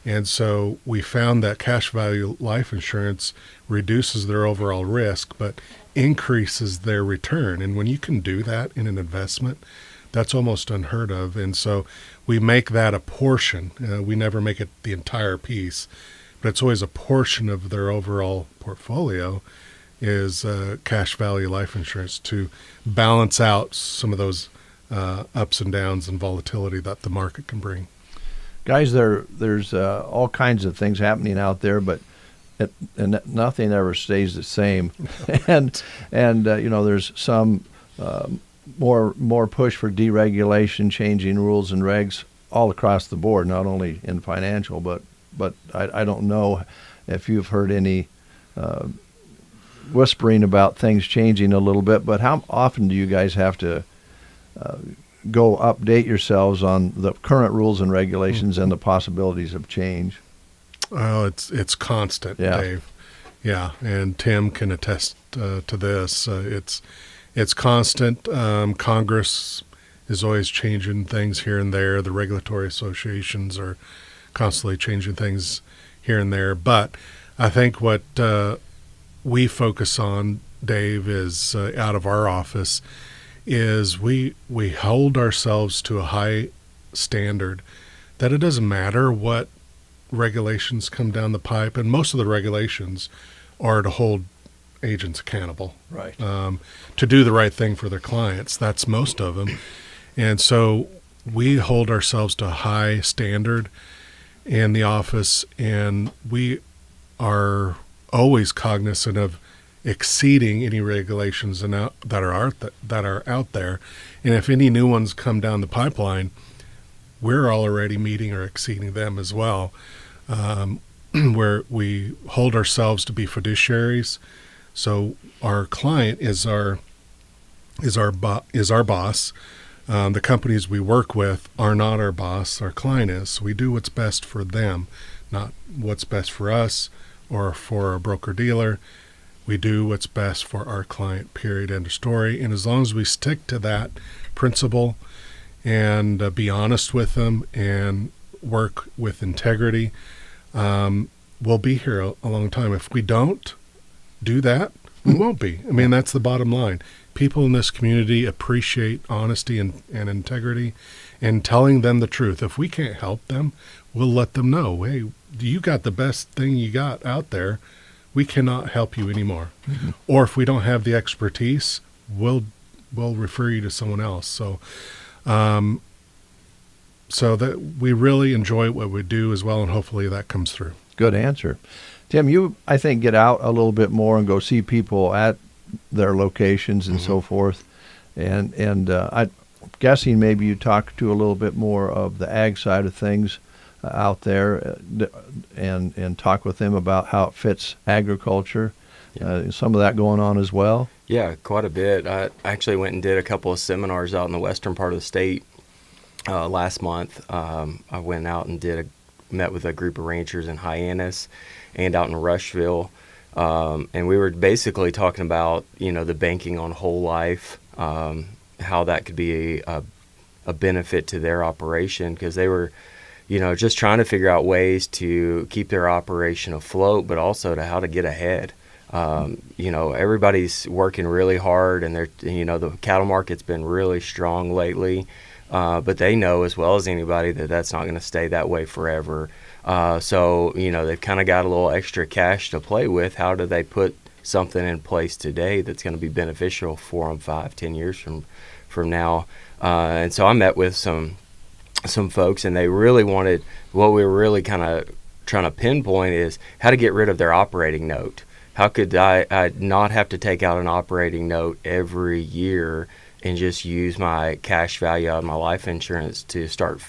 And so we found that cash value life insurance reduces their overall risk, but increases their return. And when you can do that in an investment, that's almost unheard of. And so we make that a portion. We never make it the entire piece, but it's always a portion of their overall portfolio is cash value life insurance to balance out some of those ups and downs and volatility that the market can bring. Guys, there's all kinds of things happening out there, but nothing ever stays the same. and there's some more push for deregulation, changing rules and regs all across the board, not only in financial, but I don't know if you've heard any whispering about things changing a little bit. But how often do you guys have to go update yourselves on the current rules and regulations and the possibilities of change? Well, it's constant, Dave. Yeah, and Tim can attest to this. It's constant. Congress is always changing things here and there. The regulatory associations are constantly changing things here and there. But I think what we focus on, Dave, is out of our office is we hold ourselves to a high standard that it doesn't matter what regulations come down the pipe, and most of the regulations are to hold agents accountable, right? To do the right thing for their clients. That's most of them. And so we hold ourselves to a high standard in the office, and we are always cognizant of exceeding any regulations that are out there. And if any new ones come down the pipeline, we're already meeting or exceeding them as well. Where we hold ourselves to be fiduciaries. So our client is our boss. The companies we work with are not our boss. Our client is. So we do what's best for them, not what's best for us or for a broker dealer. We do what's best for our client, period, end of story. And as long as we stick to that principle and be honest with them and work with integrity, we'll be here a long time. If we don't do that, we won't be. I mean, that's the bottom line. People in this community appreciate honesty and integrity and telling them the truth. If we can't help them, we'll let them know, hey, you got the best thing you got out there. We cannot help you anymore. Mm-hmm. Or if we don't have the expertise, we'll refer you to someone else. So that we really enjoy what we do as well, and hopefully that comes through. Good answer. Tim, you, I think, get out a little bit more and go see people at their locations and so forth. And I'm guessing maybe you talk to a little bit more of the ag side of things out there and talk with them about how it fits agriculture. Some of that going on as well? Yeah, quite a bit. I actually went and did a couple of seminars out in the western part of the state last month. I went out and met with a group of ranchers in Hyannis and out in Rushville. And we were basically talking about, the banking on whole life, how that could be a benefit to their operation, because they were, just trying to figure out ways to keep their operation afloat, but also to how to get ahead. Everybody's working really hard, and the cattle market's been really strong lately. But they know as well as anybody that that's not going to stay that way forever. So they've kind of got a little extra cash to play with. How do they put something in place today that's going to be beneficial for them 5-10 years from now? And so I met with some folks, and they really wanted, what we were really kind of trying to pinpoint is how to get rid of their operating note. How could I not have to take out an operating note every year and just use my cash value out of my life insurance to start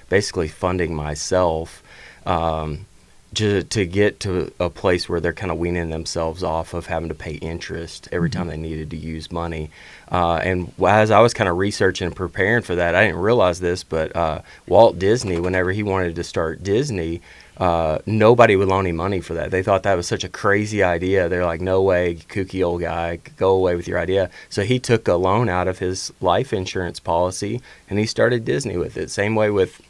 basically funding myself, to get to a place where they're kind of weaning themselves off of having to pay interest every time they needed to use money. And as I was kind of researching and preparing for that, I didn't realize this, but Walt Disney, whenever he wanted to start Disney, nobody would loan him money for that. They thought that was such a crazy idea. They're like, no way, kooky old guy, go away with your idea. So he took a loan out of his life insurance policy and he started Disney with it. Same way with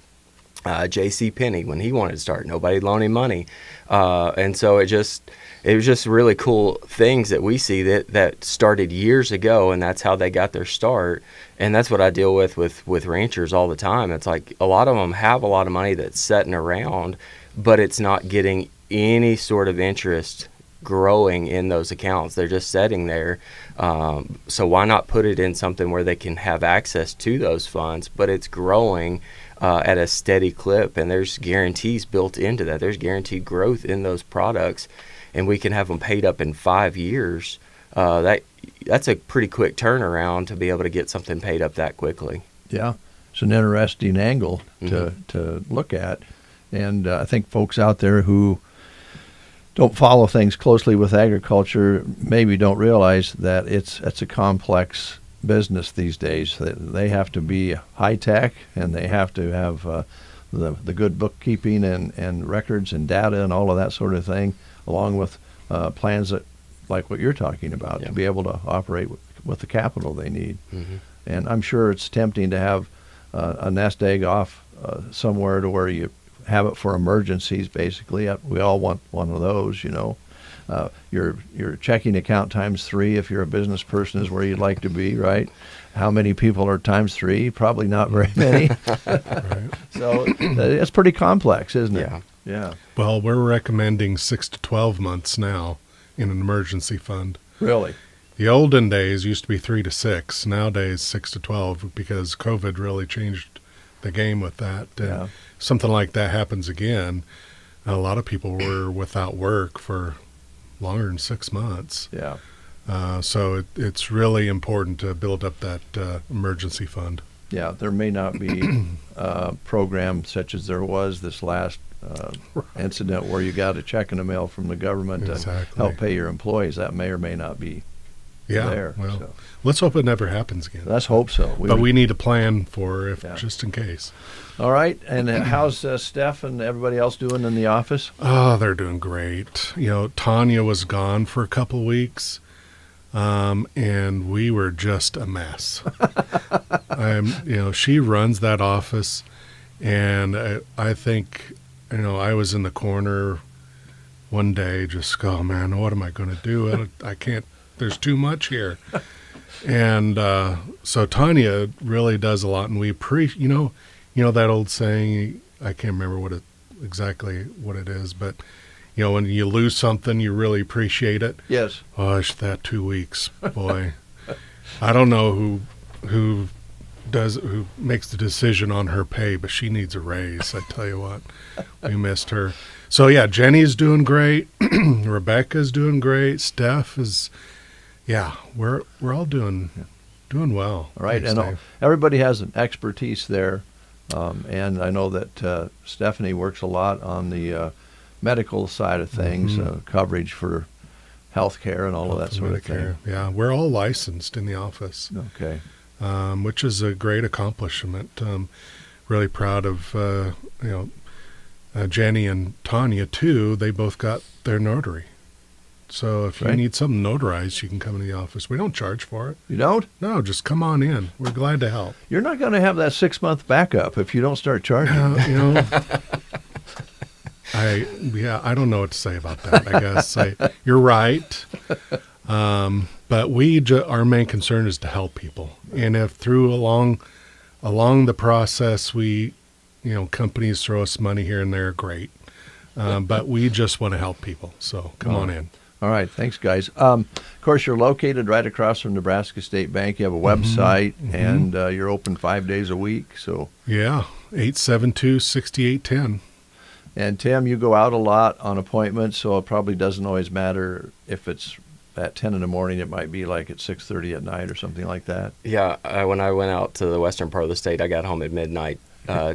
J.C. Penney, when he wanted to start, nobody loaned him money. And so it was just really cool things that we see that started years ago, and that's how they got their start. And that's what I deal with ranchers all the time. It's like a lot of them have a lot of money that's sitting around, but it's not getting any sort of interest growing in those accounts. They're just sitting there. So why not put it in something where they can have access to those funds, but it's growing at a steady clip, and there's guarantees built into that. There's guaranteed growth in those products, and we can have them paid up in 5 years. That's a pretty quick turnaround to be able to get something paid up that quickly. Yeah, it's an interesting angle to look at, and I think folks out there who don't follow things closely with agriculture maybe don't realize that it's a complex business these days. They have to be high tech, and they have to have the good bookkeeping and records and data and all of that sort of thing, along with plans that, like what you're talking about, to be able to operate with the capital they need. And I'm sure it's tempting to have a nest egg off somewhere to where you have it for emergencies, basically. We all want one of those, you know. Your checking account times 3 if you're a business person is where you'd like to be, right? How many people are times 3? Probably not very many. Right. So it's pretty complex, isn't it? Yeah. Well, we're recommending 6 to 12 months now in an emergency fund. Really? The olden days used to be 3 to 6. Nowadays, 6 to 12, because COVID really changed the game with that. And something like that happens again, a lot of people were without work for longer than 6 months. Yeah. So it's really important to build up that emergency fund. Yeah, there may not be a program such as there was this last incident where you got a check in the mail from the government to help pay your employees. That may or may not be there. Well, so. Let's hope it never happens again. Let's hope so. We need to plan for just in case. All right. And how's Steph and everybody else doing in the office? Oh, they're doing great. You know, Tanya was gone for a couple weeks, and we were just a mess. She runs that office, and I think, I was in the corner one day just go, oh, man, what am I going to do? I can't, there's too much here. And so Tanya really does a lot, and we appreciate, you know that old saying, I can't remember exactly what it is, but when you lose something, you really appreciate it. Yes. Oh, that 2 weeks, boy. I don't know who makes the decision on her pay, but she needs a raise. I tell you what, we missed her. So yeah, Jenny's doing great. Rebecca's doing great. Steph is, we're all doing well. All right, Thanks, and Dave. everybody has an expertise there. And I know that Stephanie works a lot on the medical side of things, coverage for health care and all of that sort of thing. Yeah, we're all licensed in the office. Okay. Which is a great accomplishment. Really proud of, Jenny and Tanya, too. They both got their notary. So if you need something notarized, you can come into the office. We don't charge for it. You don't? No, just come on in. We're glad to help. You're not going to have that 6-month backup if you don't start charging. I don't know what to say about that, I guess. You're right. But our main concern is to help people. And if along the process, companies throw us money here and there, great. But we just want to help people. So come on in. All right. Thanks, guys. Of course, you're located right across from Nebraska State Bank. You have a website, and you're open 5 days a week. So yeah, 872-6810. And Tim, you go out a lot on appointments, so it probably doesn't always matter if it's at 10 in the morning. It might be like at 6:30 at night or something like that. Yeah, when I went out to the western part of the state, I got home at midnight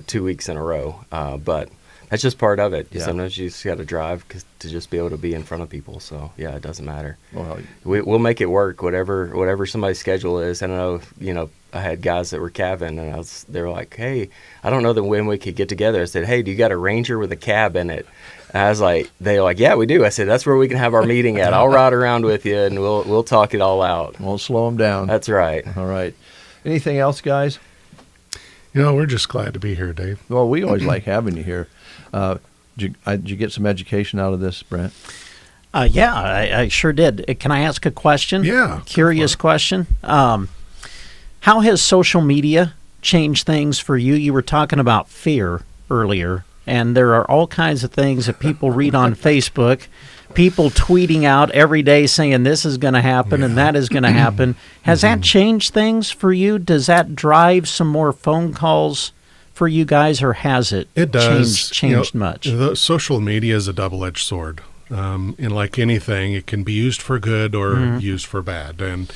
2 weeks in a row. But that's just part of it. Yeah. Sometimes you just got to drive to just be able to be in front of people. So, yeah, it doesn't matter. Well, We'll make it work, whatever somebody's schedule is. I know, I had guys that were cabin, and they were like, hey, I don't know when we could get together. I said, hey, do you got a Ranger with a cab in it? And I was like, they were like, yeah, we do. I said, that's where we can have our meeting at. I'll ride around with you, and we'll talk it all out. Won't slow them down. That's right. All right. Anything else, guys? We're just glad to be here, Dave. Well, we always like having you here. Did you get some education out of this, Brent? Yeah, I sure did. Can I ask a question? Yeah. Curious question. How has social media changed things for you? You were talking about fear earlier, and there are all kinds of things that people read on Facebook, people tweeting out every day saying this is going to happen and that is going to happen. Has that changed things for you? Does that drive some more phone calls for you guys, or has it changed much? The social media is a double-edged sword. And like anything, it can be used for good or used for bad. And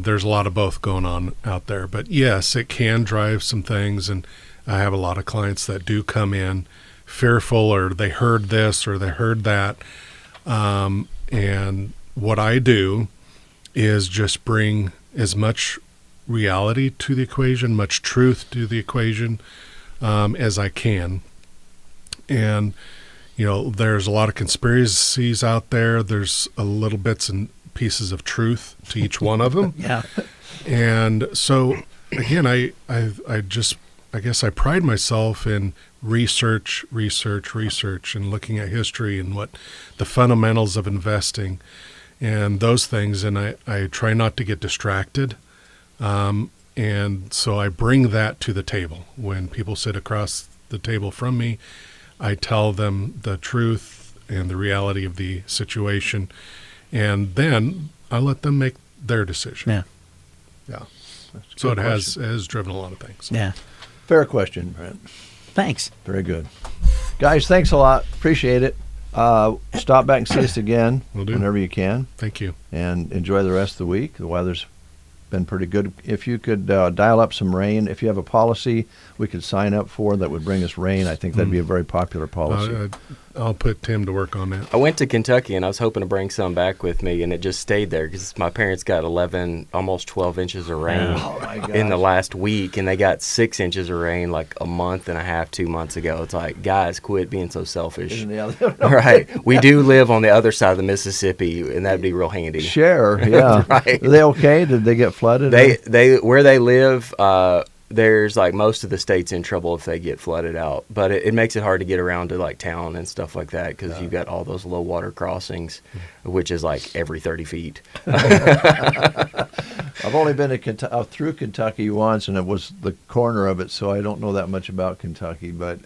there's a lot of both going on out there. But yes, it can drive some things. And I have a lot of clients that do come in fearful, or they heard this or they heard that. And what I do is just bring as much reality to the equation, much truth to the equation as I can. And there's a lot of conspiracies out there. There's a little bits and pieces of truth to each one of them. Yeah. And so again, I guess I pride myself in research, and looking at history and what the fundamentals of investing and those things. And I try not to get distracted. And so I bring that to the table. When people sit across the table from me, I tell them the truth and the reality of the situation, and then I let them make their decision. Yeah. So it has driven a lot of things. Yeah. Fair question, Brent. Thanks. Very good. Guys, thanks a lot. Appreciate it. Stop back and see us again whenever you can. Thank you. And enjoy the rest of the week. The weather's been pretty good. If you could dial up some rain, if you have a policy we could sign up for that would bring us rain, I think that'd be a very popular policy. I'll put Tim to work on that. I went to Kentucky, and I was hoping to bring some back with me, and it just stayed there because my parents got 11, almost 12 inches of rain in the last week, and they got 6 inches of rain like a month and a half, 2 months ago. It's like, guys, quit being so selfish. Right. We do live on the other side of the Mississippi, and that'd be real handy. Sure, yeah. Right. Are they okay? Did they get flooded? They where they live, there's like most of the state's in trouble if they get flooded out, but it makes it hard to get around to like town and stuff like that because you've got all those low water crossings, which is like every 30 feet. I've only been through Kentucky once, and it was the corner of it, so I don't know that much about Kentucky, but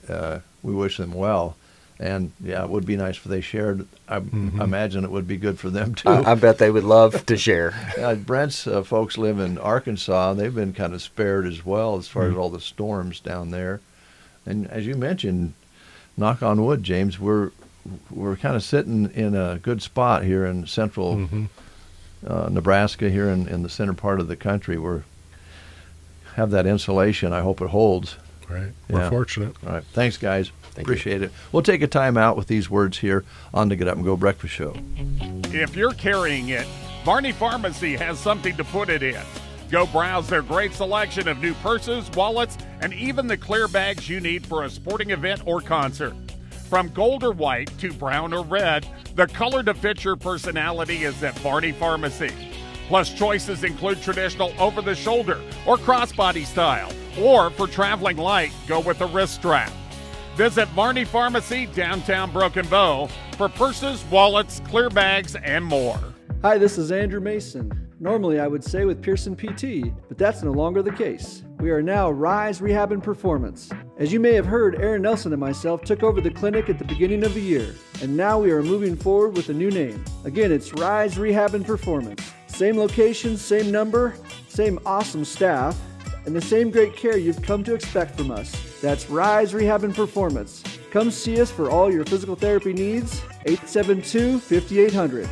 we wish them well. And, yeah, it would be nice if they shared. I imagine it would be good for them, too. I bet they would love to share. Brent's folks live in Arkansas, and they've been kind of spared as well as far as all the storms down there. And as you mentioned, knock on wood, James, we're kind of sitting in a good spot here in central Nebraska, here in the center part of the country. We have that insulation. I hope it holds. Right. We're fortunate. All right. Thanks, guys. Appreciate it. We'll take a time out with these words here on the Get Up and Go Breakfast Show. If you're carrying it, Varney Pharmacy has something to put it in. Go browse their great selection of new purses, wallets, and even the clear bags you need for a sporting event or concert. From gold or white to brown or red, the color to fit your personality is at Varney Pharmacy. Plus, choices include traditional over-the-shoulder or crossbody style, or for traveling light, go with a wrist strap. Visit Varney Pharmacy, downtown Broken Bow, for purses, wallets, clear bags, and more. Hi, this is Andrew Mason. Normally I would say with Pearson PT, but that's no longer the case. We are now Rise Rehab and Performance. As you may have heard, Aaron Nelson and myself took over the clinic at the beginning of the year, and now we are moving forward with a new name. Again, it's Rise Rehab and Performance. Same location, same number, same awesome staff, and the same great care you've come to expect from us. That's Rise Rehab and Performance. Come see us for all your physical therapy needs, 872-5800.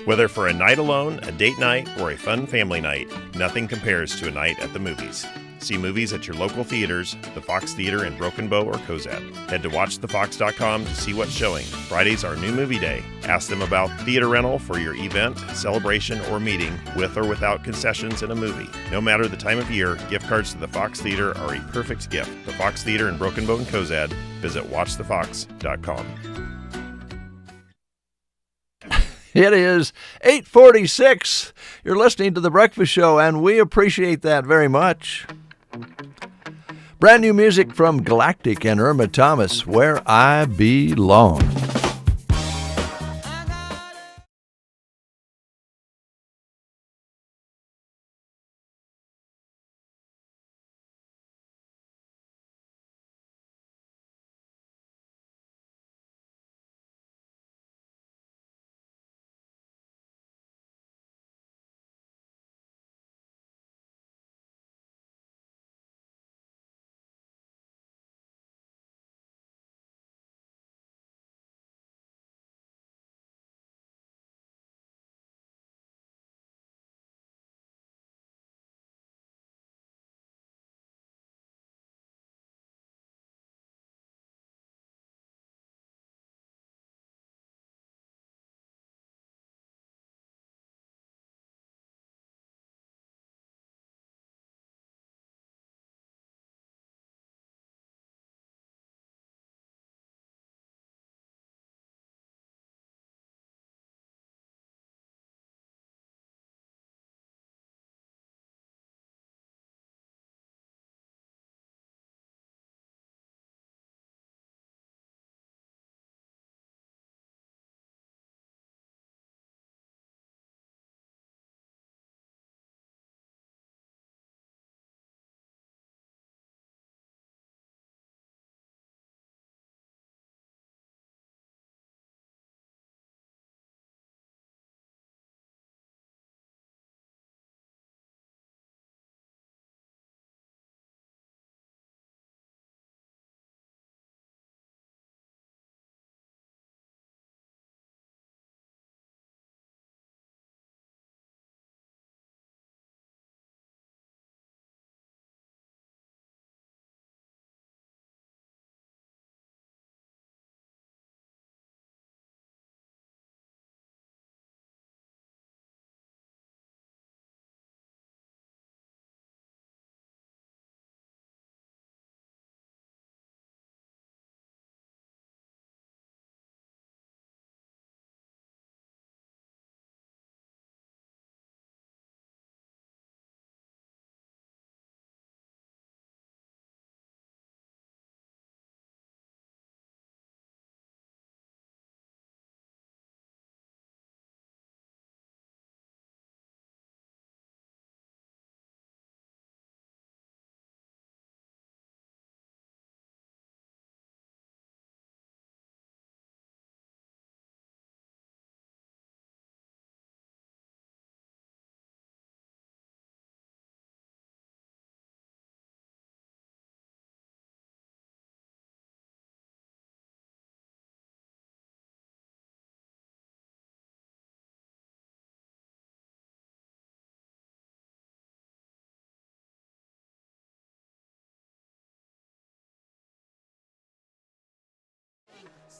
Whether for a night alone, a date night, or a fun family night, nothing compares to a night at the movies. See movies at your local theaters, the Fox Theater in Broken Bow or Cozad. Head to watchthefox.com to see what's showing. Fridays are new movie day. Ask them about theater rental for your event, celebration, or meeting, with or without concessions in a movie. No matter the time of year, gift cards to the Fox Theater are a perfect gift. The Fox Theater in Broken Bow and Cozad. Visit watchthefox.com. It is 8:46. You're listening to The Breakfast Show, and we appreciate that very much. Brand new music from Galactic and Irma Thomas, Where I Belong.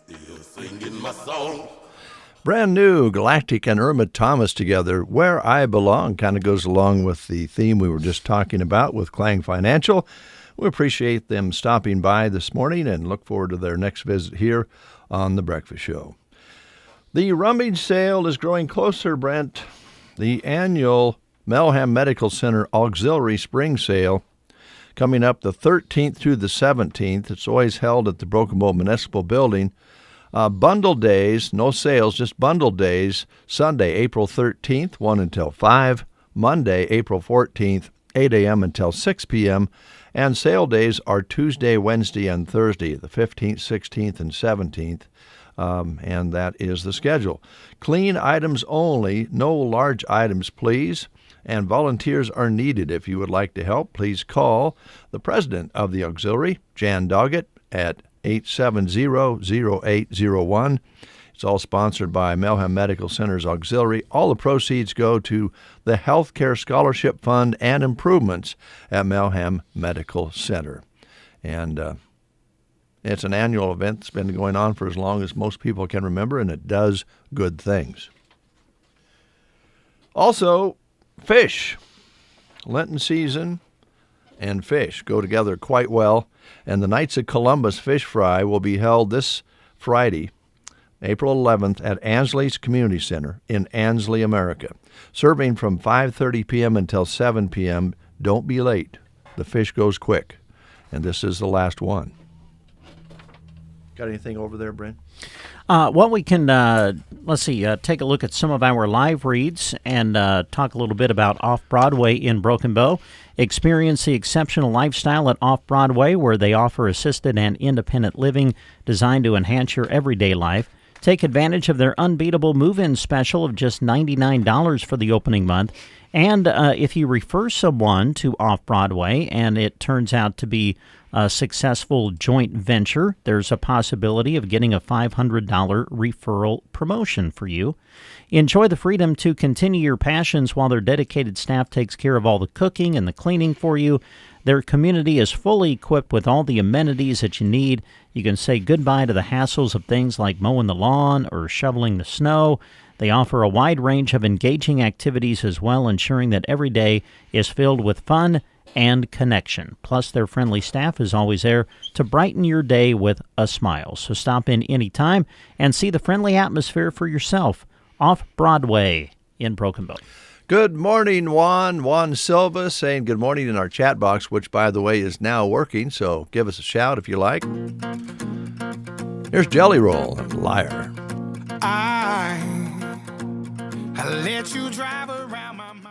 Still singing my song. Brand new, Galactic and Irma Thomas together, Where I Belong, kind of goes along with the theme we were just talking about with Clang Financial. We appreciate them stopping by this morning and look forward to their next visit here on The Breakfast Show. The rummage sale is growing closer, Brent. The annual Melham Medical Center Auxiliary Spring Sale coming up the 13th through the 17th. It's always held at the Broken Bow Municipal Building. Bundle days, no sales, just bundle days. Sunday, April 13th, 1 until 5. Monday, April 14th, 8 a.m. until 6 p.m. And sale days are Tuesday, Wednesday, and Thursday, the 15th, 16th, and 17th. And that is the schedule. Clean items only, no large items, please. And volunteers are needed. If you would like to help, please call the president of the auxiliary, Jan Doggett, at 870-0801. It's all sponsored by Melham Medical Center's Auxiliary. All the proceeds go to the Healthcare Scholarship Fund and improvements at Melham Medical Center. And it's an annual event that's been going on for as long as most people can remember, and it does good things. Also, fish. Lenten season and fish go together quite well, and the Knights of Columbus Fish Fry will be held this Friday, April 11th, at Ansley's Community Center in Ansley, America. Serving from 5:30 p.m. until 7 p.m. Don't be late. The fish goes quick, and this is the last one. Got anything over there, Brent? Well, we can, take a look at some of our live reads and talk a little bit about Off-Broadway in Broken Bow. Experience the exceptional lifestyle at Off-Broadway, where they offer assisted and independent living designed to enhance your everyday life. Take advantage of their unbeatable move-in special of just $99 for the opening month. And if you refer someone to Off-Broadway and it turns out to be a successful joint venture, there's a possibility of getting a $500 referral promotion for you. Enjoy the freedom to continue your passions while their dedicated staff takes care of all the cooking and the cleaning for you. Their community is fully equipped with all the amenities that you need. You can say goodbye to the hassles of things like mowing the lawn or shoveling the snow. They offer a wide range of engaging activities as well, ensuring that every day is filled with fun and connection. Plus, their friendly staff is always there to brighten your day with a smile. So stop in anytime and see the friendly atmosphere for yourself. Off-Broadway in Broken Bow. Good morning, Juan Silva, saying good morning in our chat box, which, by the way, is now working, so give us a shout if you like. Here's Jelly Roll, Liar. I let you drive around my mind.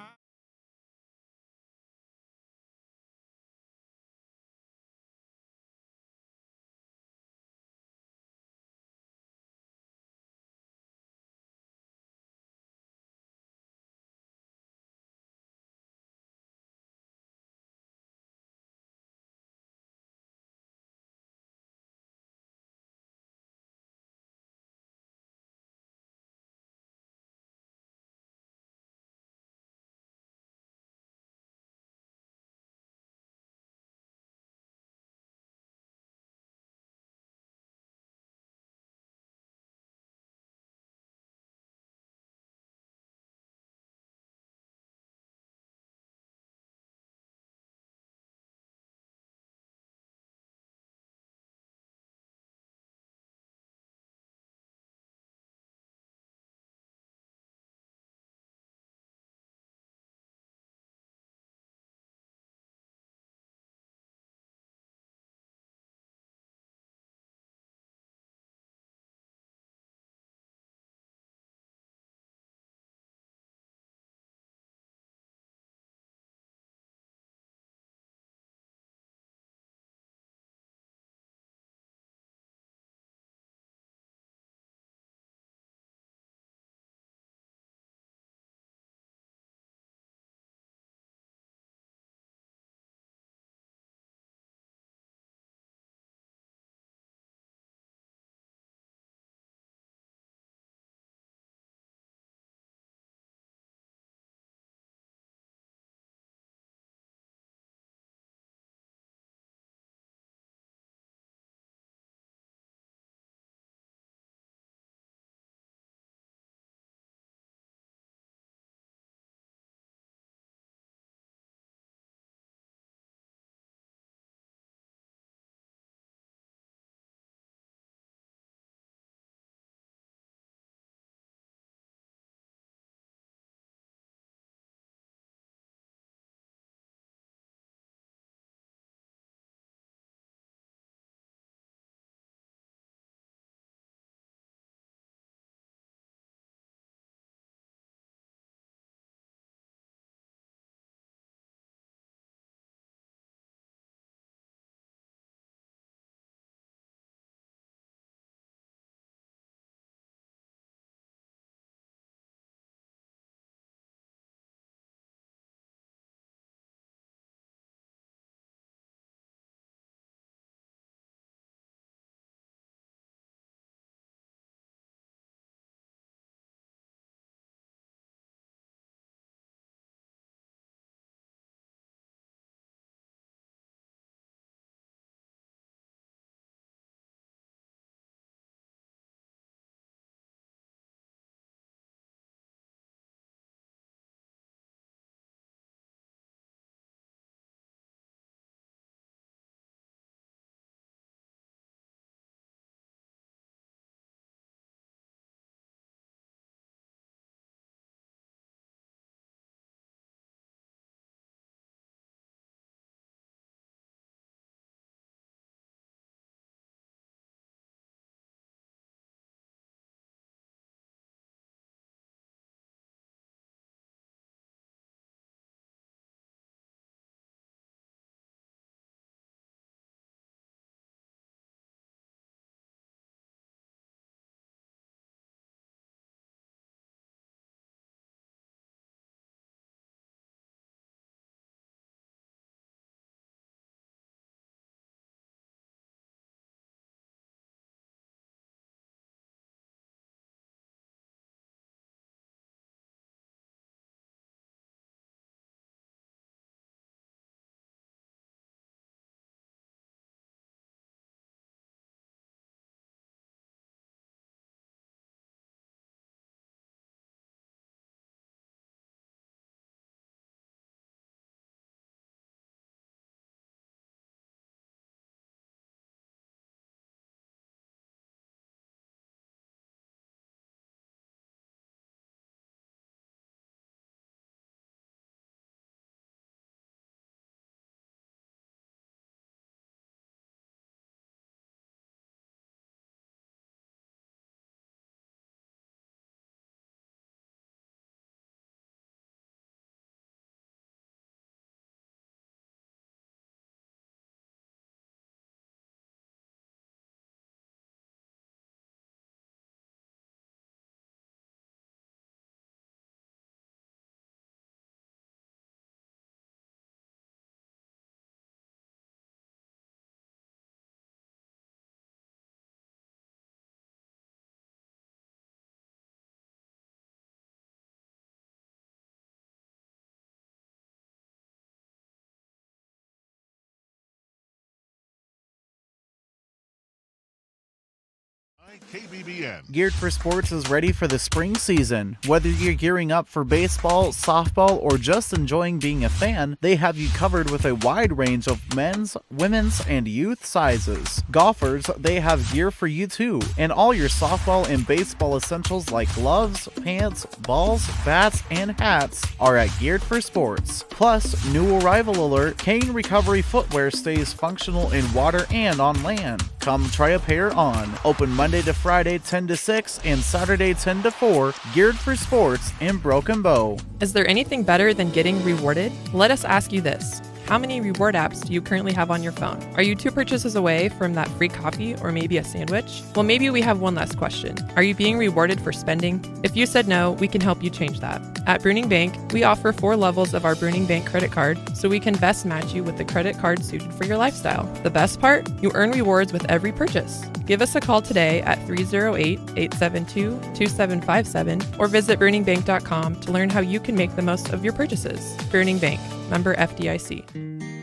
KBBN. Geared for Sports is ready for the spring season. Whether you're gearing up for baseball, softball, or just enjoying being a fan, they have you covered with a wide range of men's, women's, and youth sizes. Golfers, they have gear for you too, and all your softball and baseball essentials like gloves, pants, balls, bats, and hats are at Geared for Sports. Plus, new arrival alert, Kane Recovery footwear stays functional in water and on land. Come try a pair on. Open Monday to Friday 10 to 6 and Saturday 10 to 4. Geared for Sports in Broken Bow. Is there anything better than getting rewarded? Let us ask you this. How many reward apps do you currently have on your phone? Are you 2 purchases away from that free coffee or maybe a sandwich? Well, maybe we have one last question. Are you being rewarded for spending? If you said no, we can help you change that. At Bruning Bank, we offer 4 levels of our Bruning Bank credit card so we can best match you with the credit card suited for your lifestyle. The best part? You earn rewards with every purchase. Give us a call today at 308-872-2757 or visit BruningBank.com to learn how you can make the most of your purchases. Bruning Bank, member FDIC.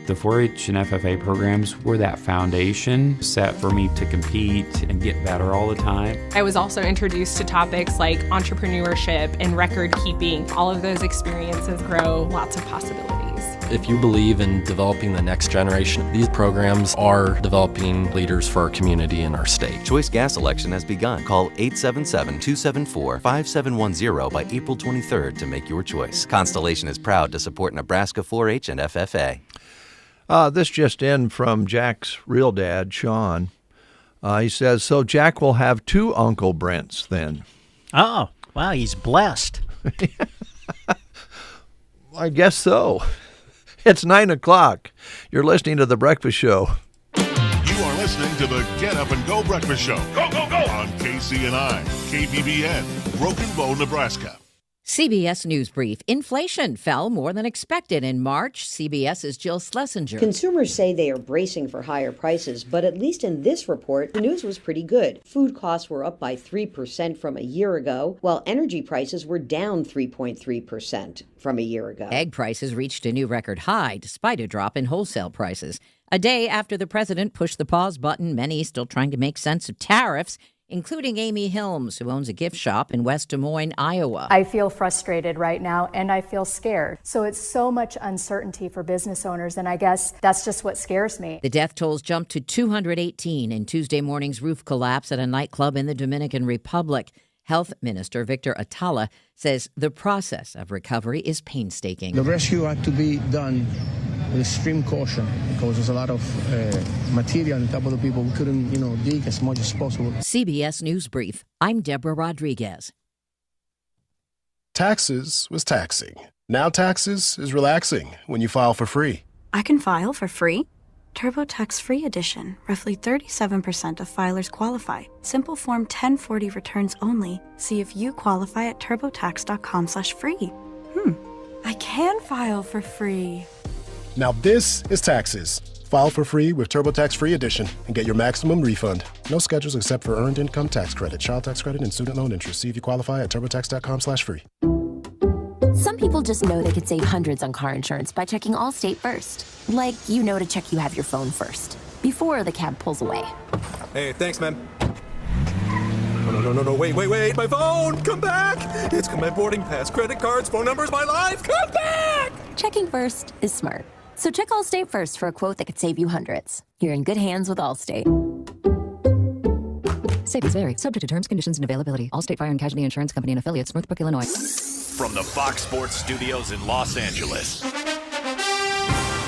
The 4-H and FFA programs were that foundation set for me to compete and get better all the time. I was also introduced to topics like entrepreneurship and record keeping. All of those experiences grow lots of possibilities. If you believe in developing the next generation, these programs are developing leaders for our community and our state. Choice gas election has begun. Call 877-274-5710 by April 23rd to make your choice. Constellation is proud to support Nebraska 4-H and FFA. This just in from Jack's real dad, Sean. He says, so Jack will have 2 Uncle Brents then. Oh, wow, he's blessed. I guess so. It's 9 o'clock. You're listening to The Breakfast Show. You are listening to the Get Up and Go Breakfast Show. Go, go, go! On KCNI, KBBN, Broken Bow, Nebraska. CBS News Brief. Inflation fell more than expected in March. CBS's Jill Schlesinger. Consumers say they are bracing for higher prices, but at least in this report, the news was pretty good. Food costs were up by 3% from a year ago, while energy prices were down 3.3% from a year ago. Egg prices reached a new record high despite a drop in wholesale prices. A day after the president pushed the pause button, many still trying to make sense of tariffs, including Amy Hilms, who owns a gift shop in West Des Moines, Iowa. I feel frustrated right now, and I feel scared. So it's so much uncertainty for business owners, and I guess that's just what scares me. The death tolls jumped to 218 in Tuesday morning's roof collapse at a nightclub in the Dominican Republic. Health Minister Victor Atala says the process of recovery is painstaking. The rescue had to be done with extreme caution because there's a lot of material on top of the people. We couldn't, dig as much as possible. CBS News Brief. I'm Deborah Rodriguez. Taxes was taxing. Now taxes is relaxing when you file for free. I can file for free? TurboTax Free Edition. Roughly 37% of filers qualify. Simple Form 1040 returns only. See if you qualify at turbotax.com/free. I can file for free. Now this is taxes. File for free with TurboTax Free Edition and get your maximum refund. No schedules except for Earned Income Tax Credit, Child Tax Credit, and Student Loan Interest. See if you qualify at turbotax.com/free. Some people just know they could save hundreds on car insurance by checking Allstate first. Like, to check you have your phone first, before the cab pulls away. Hey, thanks, man. No, wait, my phone! Come back! It's got my boarding pass, credit cards, phone numbers, my life! Come back! Checking first is smart. So check Allstate first for a quote that could save you hundreds. You're in good hands with Allstate. Savings vary. Subject to terms, conditions, and availability. Allstate Fire and Casualty Insurance Company and Affiliates, Northbrook, Illinois. From the Fox Sports Studios in Los Angeles,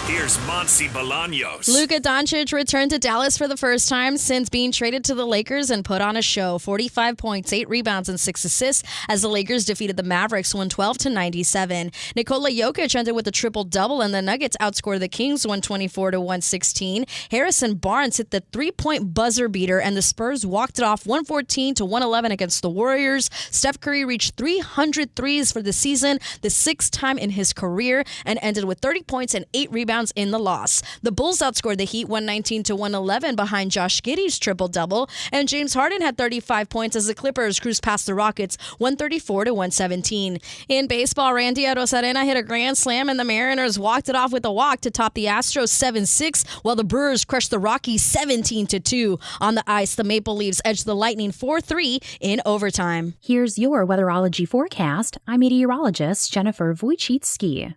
here's Monsi Bolaños. Luka Doncic returned to Dallas for the first time since being traded to the Lakers and put on a show. 45 points, 8 rebounds, and 6 assists as the Lakers defeated the Mavericks 112-97. Nikola Jokic ended with a triple-double, and the Nuggets outscored the Kings 124-116. Harrison Barnes hit the three-point buzzer beater, and the Spurs walked it off 114-111 against the Warriors. Steph Curry reached 300 threes for the season, the 6th time in his career, and ended with 30 points and 8 rebounds rebounds in the loss. The Bulls outscored the Heat 119-111 behind Josh Giddey's triple-double, and James Harden had 35 points as the Clippers cruised past the Rockets 134-117. In baseball, Randy Arozarena hit a grand slam, and the Mariners walked it off with a walk to top the Astros 7-6, while the Brewers crushed the Rockies 17-2. On the ice, the Maple Leafs edged the Lightning 4-3 in overtime. Here's your weatherology forecast. I'm meteorologist Jennifer Wojcicki.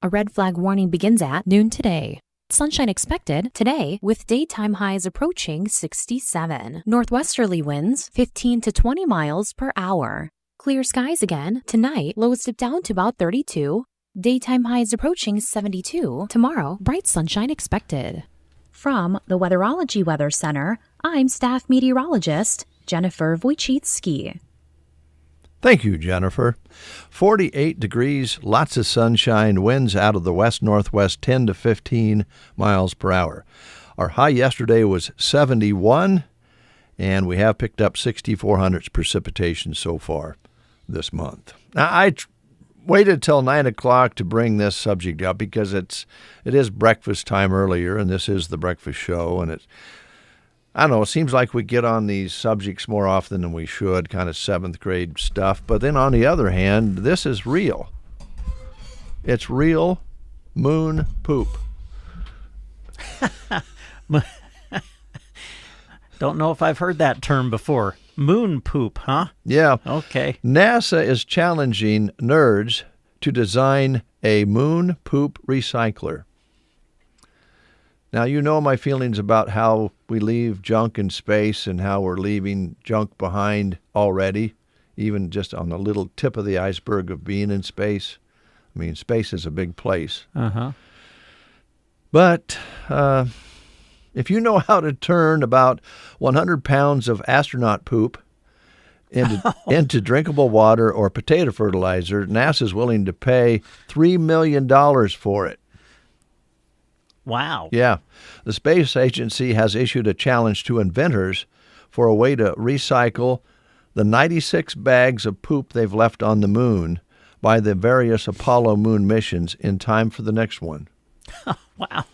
A red flag warning begins at noon today. Sunshine expected today with daytime highs approaching 67. Northwesterly winds 15 to 20 miles per hour. Clear skies again tonight, lows dip down to about 32. Daytime highs approaching 72. Tomorrow, bright sunshine expected. From the Weatherology Weather Center, I'm staff meteorologist Jennifer Wojcicki. Thank you, Jennifer. 48 degrees, lots of sunshine, winds out of the west-northwest 10 to 15 miles per hour. Our high yesterday was 71, and we have picked up 64 hundredths precipitation so far this month. Now, I waited till 9 o'clock to bring this subject up because it is breakfast time earlier, and this is the breakfast show, and I don't know, it seems like we get on these subjects more often than we should, kind of seventh grade stuff. But then on the other hand, this is real. It's real moon poop. Don't know if I've heard that term before. Moon poop, huh? Yeah. Okay. NASA is challenging nerds to design a moon poop recycler. Now, you know my feelings about how we leave junk in space and how we're leaving junk behind already, even just on the little tip of the iceberg of being in space. I mean, space is a big place. Uh-huh. But if you know how to turn about 100 pounds of astronaut poop into drinkable water or potato fertilizer, NASA's willing to pay $3 million for it. Wow. Yeah. The space agency has issued a challenge to inventors for a way to recycle the 96 bags of poop they've left on the moon by the various Apollo moon missions in time for the next one. Wow.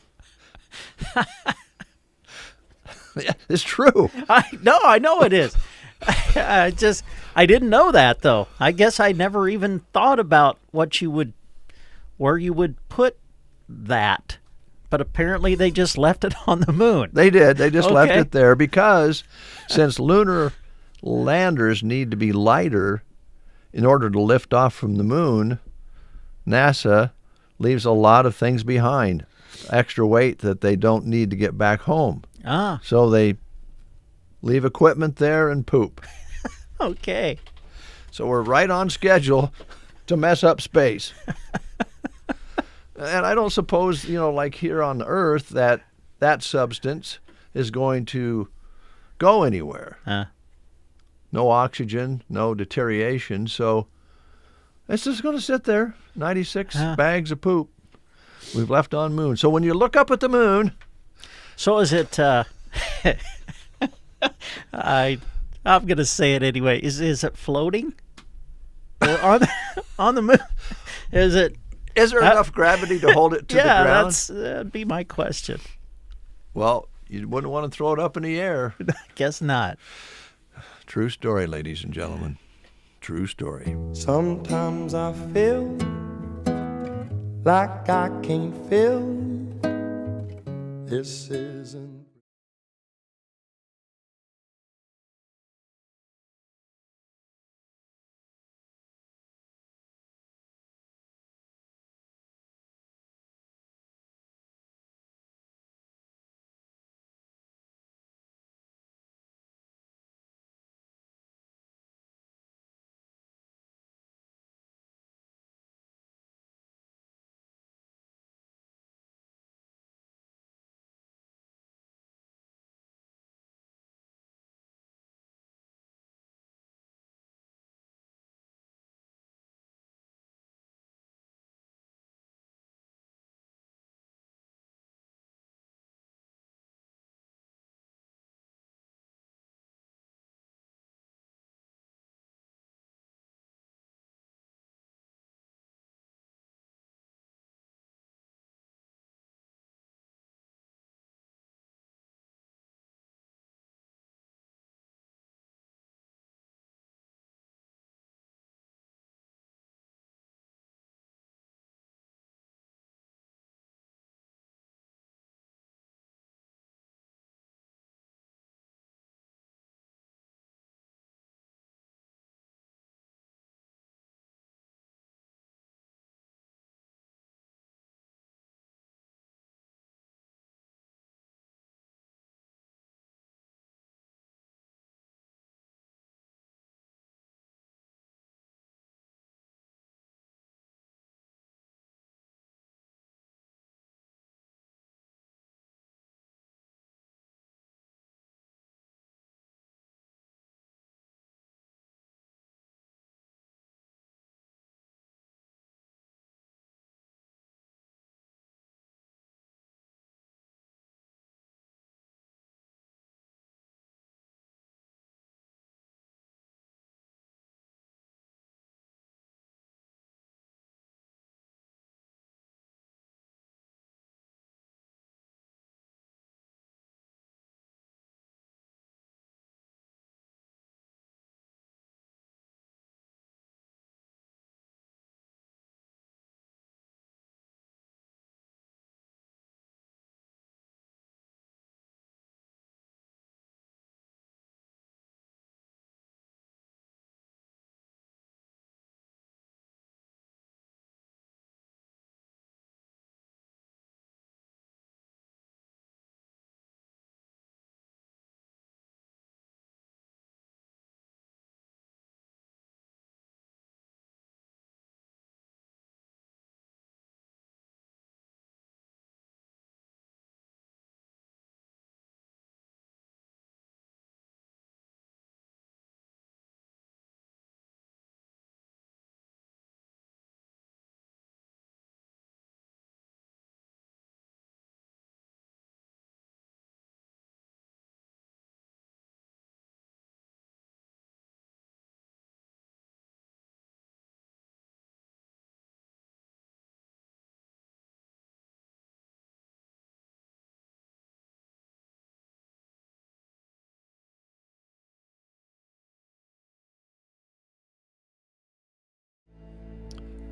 Yeah, it's true. I know it is. I didn't know that, though. I guess I never even thought about where you would put that. But apparently they just left it on the moon. They did. They just left Okay. it there because since lunar landers need to be lighter in order to lift off from the moon, NASA leaves a lot of things behind, extra weight that they don't need to get back home. Ah. So they leave equipment there and poop. Okay. So we're right on schedule to mess up space. And I don't suppose, like here on Earth, that substance is going to go anywhere. No oxygen, no deterioration. So it's just going to sit there, 96 bags of poop we've left on moon. So when you look up at the moon. So is it, I'm going to say it anyway. Is it floating? Or on the moon? Is there enough gravity to hold it to the ground? That'd be my question. Well, you wouldn't want to throw it up in the air. Guess not. True story, ladies and gentlemen. True story. Sometimes I feel like I can't feel. This isn't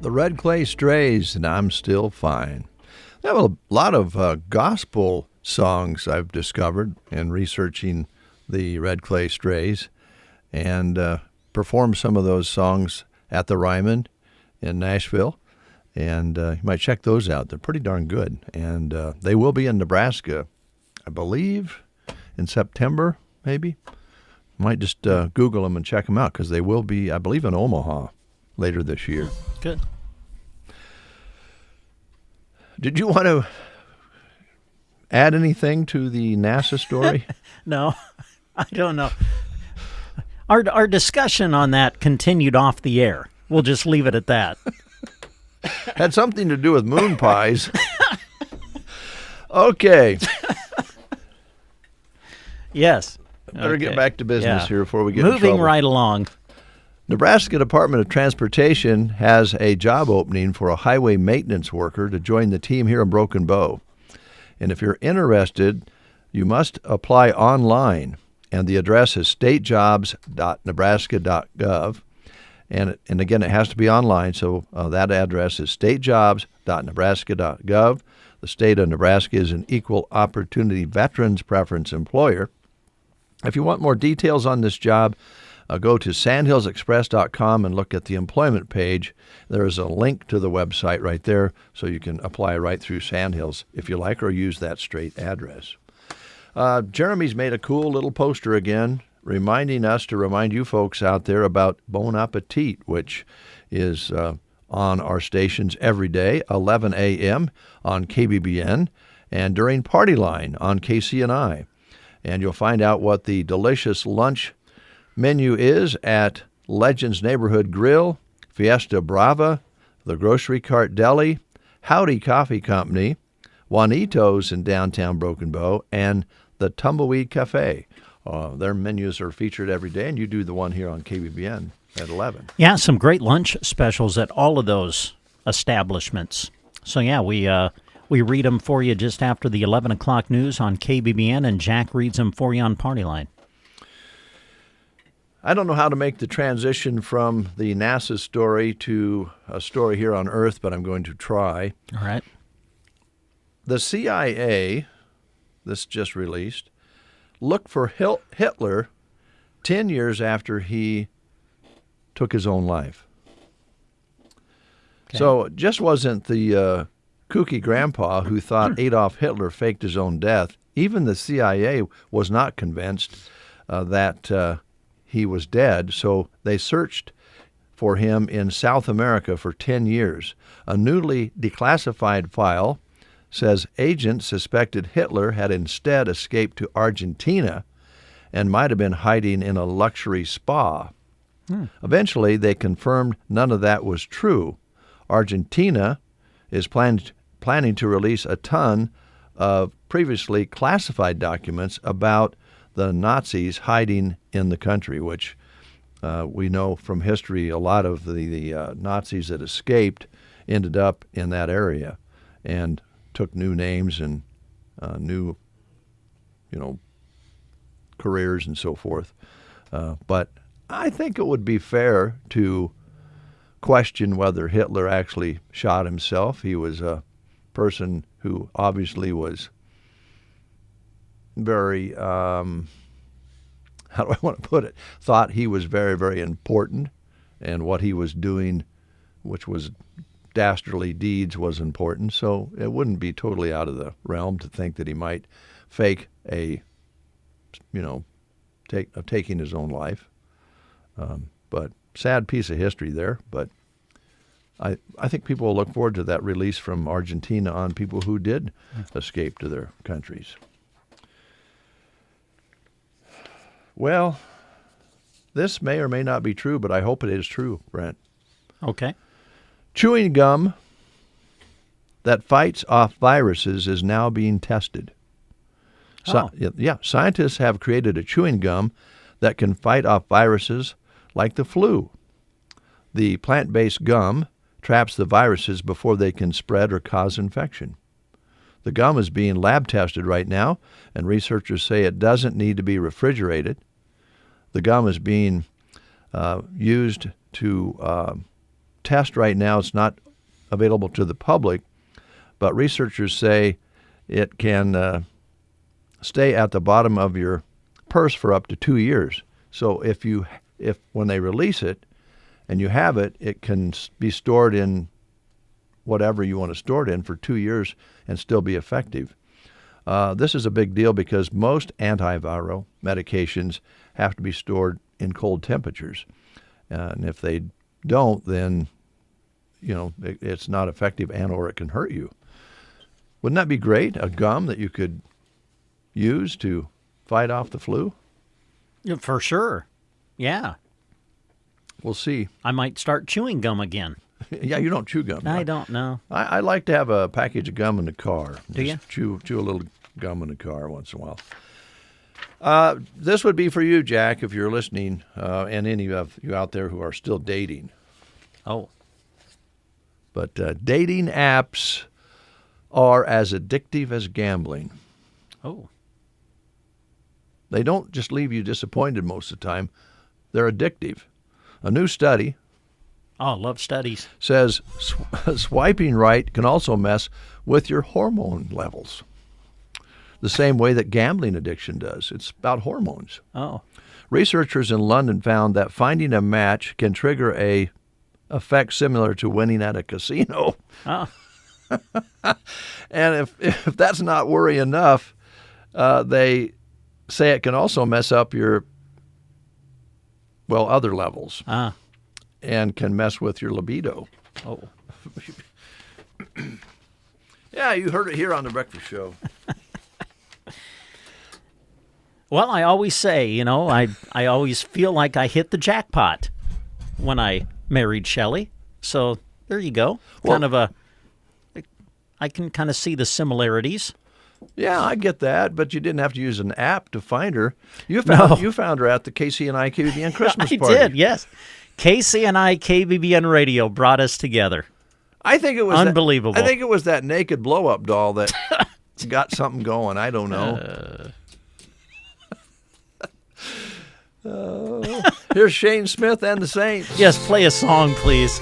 The Red Clay Strays, and I'm Still Fine. They have a lot of gospel songs I've discovered in researching the Red Clay Strays, and performed some of those songs at the Ryman in Nashville. And you might check those out. They're pretty darn good. And they will be in Nebraska, I believe, in September, maybe. Might just Google them and check them out, because they will be, I believe, in Omaha later this year. Good. Did you want to add anything to the NASA story? No, I don't know. Our discussion on that continued off the air. We'll just leave it at that. Had something to do with moon pies. Okay. Yes. Better get back to business here before we get moving in trouble. right along. Nebraska Department of Transportation has a job opening for a highway maintenance worker to join the team here in Broken Bow. And if you're interested, you must apply online. And the address is statejobs.nebraska.gov. And again, it has to be online, so that address is statejobs.nebraska.gov. The state of Nebraska is an equal opportunity veterans preference employer. If you want more details on this job, go to sandhillsexpress.com and look at the employment page. There is a link to the website right there, so you can apply right through Sandhills if you like, or use that straight address. Jeremy's made a cool little poster again, reminding us to remind you folks out there about Bon Appetit, which is on our stations every day, 11 a.m. on KBBN, and during Party Line on KCNI. And you'll find out what the delicious lunch menu is at Legends Neighborhood Grill, Fiesta Brava, the Grocery Cart Deli, Howdy Coffee Company, Juanito's in downtown Broken Bow, and the Tumbleweed Cafe. Their menus are featured every day, and you do the one here on KBBN at 11. Yeah, some great lunch specials at all of those establishments. So, yeah, we read them for you just after the 11 o'clock news on KBBN, and Jack reads them for you on Party Line. I don't know how to make the transition from the NASA story to a story here on Earth, but I'm going to try. All right. The CIA, this just released, looked for Hitler 10 years after he took his own life. Okay. So it just wasn't the kooky grandpa who thought Adolf Hitler faked his own death. Even the CIA was not convinced that he was dead, so they searched for him in South America for 10 years. A newly declassified file says agents suspected Hitler had instead escaped to Argentina and might have been hiding in a luxury spa. Eventually, they confirmed none of that was true. Argentina is planning to release a ton of previously classified documents about the Nazis hiding in the country, which we know from history a lot of the Nazis that escaped ended up in that area and took new names and new, careers and so forth. But I think it would be fair to question whether Hitler actually shot himself. He was a person who obviously was very, how do I want to put it, thought he was very, very important, and what he was doing, which was dastardly deeds, was important. So it wouldn't be totally out of the realm to think that he might fake taking his own life. But sad piece of history there. But I think people will look forward to that release from Argentina on people who did escape to their countries. Well, this may or may not be true, but I hope it is true, Brent. Okay. Chewing gum that fights off viruses is now being tested. Scientists have created a chewing gum that can fight off viruses like the flu. The plant-based gum traps the viruses before they can spread or cause infection. The gum is being lab tested right now, and researchers say it doesn't need to be refrigerated. The gum is being used to test right now. It's not available to the public, but researchers say it can stay at the bottom of your purse for up to 2 years. So if when they release it and you have it, it can be stored in whatever you want to store it in for 2 years and still be effective. This is a big deal because most antiviral medications have to be stored in cold temperatures. And if they don't, then, it's not effective or it can hurt you. Wouldn't that be great? A gum that you could use to fight off the flu? Yeah, for sure. Yeah. We'll see. I might start chewing gum again. Yeah, you don't chew gum. I don't know. I like to have a package of gum in the car. Do you? Chew a little gum in the car once in a while. This would be for you, Jack, if you're listening, and any of you out there who are still dating. Oh. But dating apps are as addictive as gambling. Oh. They don't just leave you disappointed most of the time. They're addictive. A new study love studies. says swiping right can also mess with your hormone levels. The same way that gambling addiction does. It's about hormones. Oh. Researchers in London found that finding a match can trigger a effect similar to winning at a casino. Oh. And if that's not worry enough, they say it can also mess up your, other levels. And can mess with your libido. Oh. Yeah, you heard it here on The Breakfast Show. Well, I always say, I always feel like I hit the jackpot when I married Shelley. So there you go. I can kind of see the similarities. Yeah, I get that, but you didn't have to use an app to find her. You found her at the KCNI KBBN Christmas party. I did, yes. KCNI KBBN Radio brought us together. I think it was unbelievable. I think it was that naked blow-up doll that got something going. I don't know. Here's Shane Smith and the Saints. Yes, play a song, please.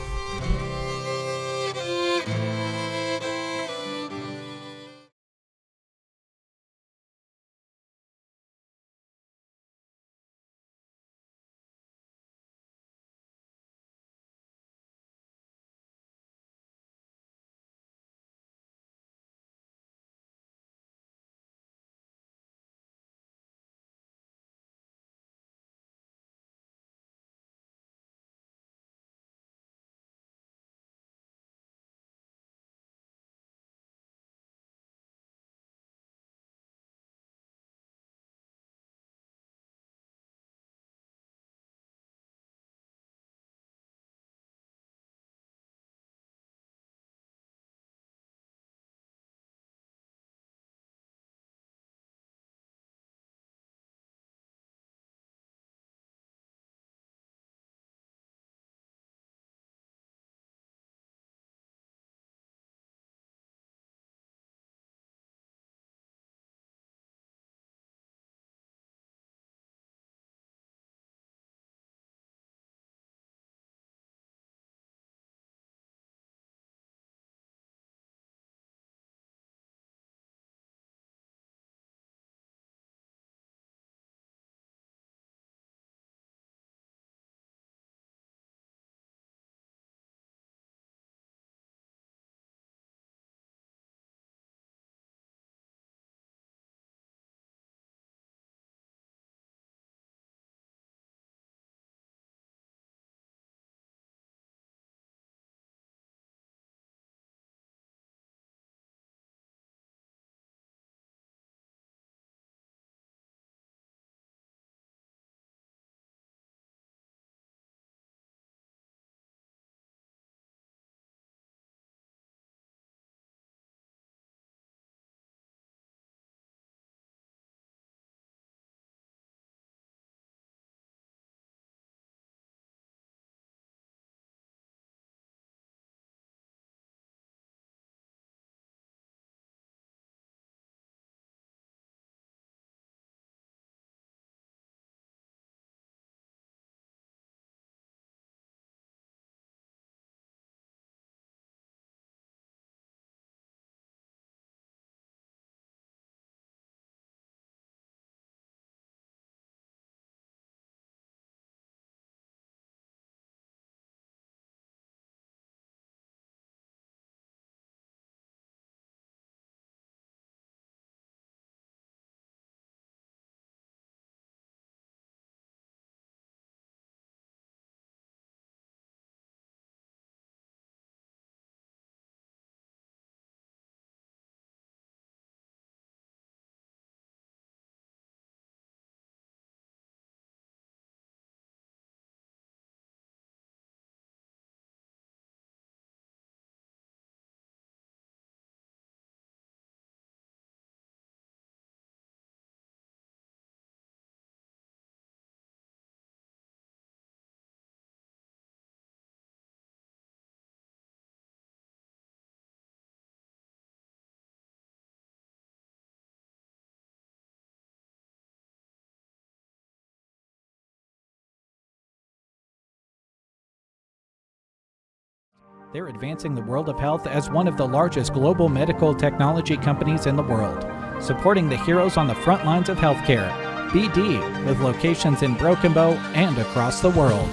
They're advancing the world of health as one of the largest global medical technology companies in the world, supporting the heroes on the front lines of healthcare. BD, with locations in Broken Bow and across the world.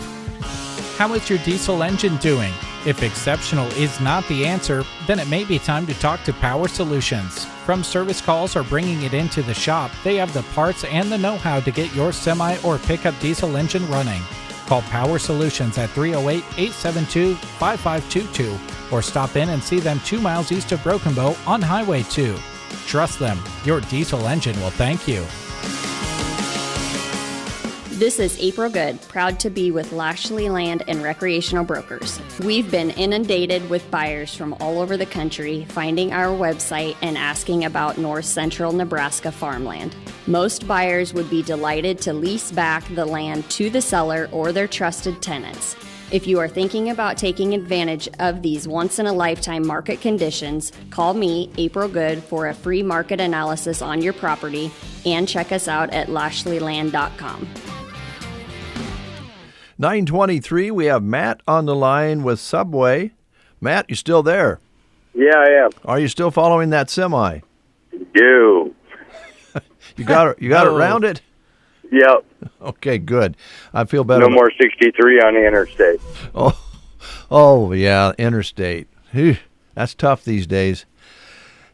How is your diesel engine doing? If exceptional is not the answer, then it may be time to talk to Power Solutions. From service calls or bringing it into the shop, they have the parts and the know-how to get your semi or pickup diesel engine running. Call Power Solutions at 308-872-5522 or stop in and see them 2 miles east of Broken Bow on Highway 2. Trust them, your diesel engine will thank you. This is April Good, proud to be with Lashley Land and Recreational Brokers. We've been inundated with buyers from all over the country finding our website and asking about north central Nebraska farmland. Most buyers would be delighted to lease back the land to the seller or their trusted tenants. If you are thinking about taking advantage of these once-in-a-lifetime market conditions, call me, April Good, for a free market analysis on your property and check us out at lashleyland.com. 9:23, we have Matt on the line with Subway. Matt, you still there? Yeah, I am. Are you still following that semi? Do. You got it around it? Yep. Okay, good. I feel better. No more 63 on the interstate. Oh yeah, interstate. Whew, that's tough these days.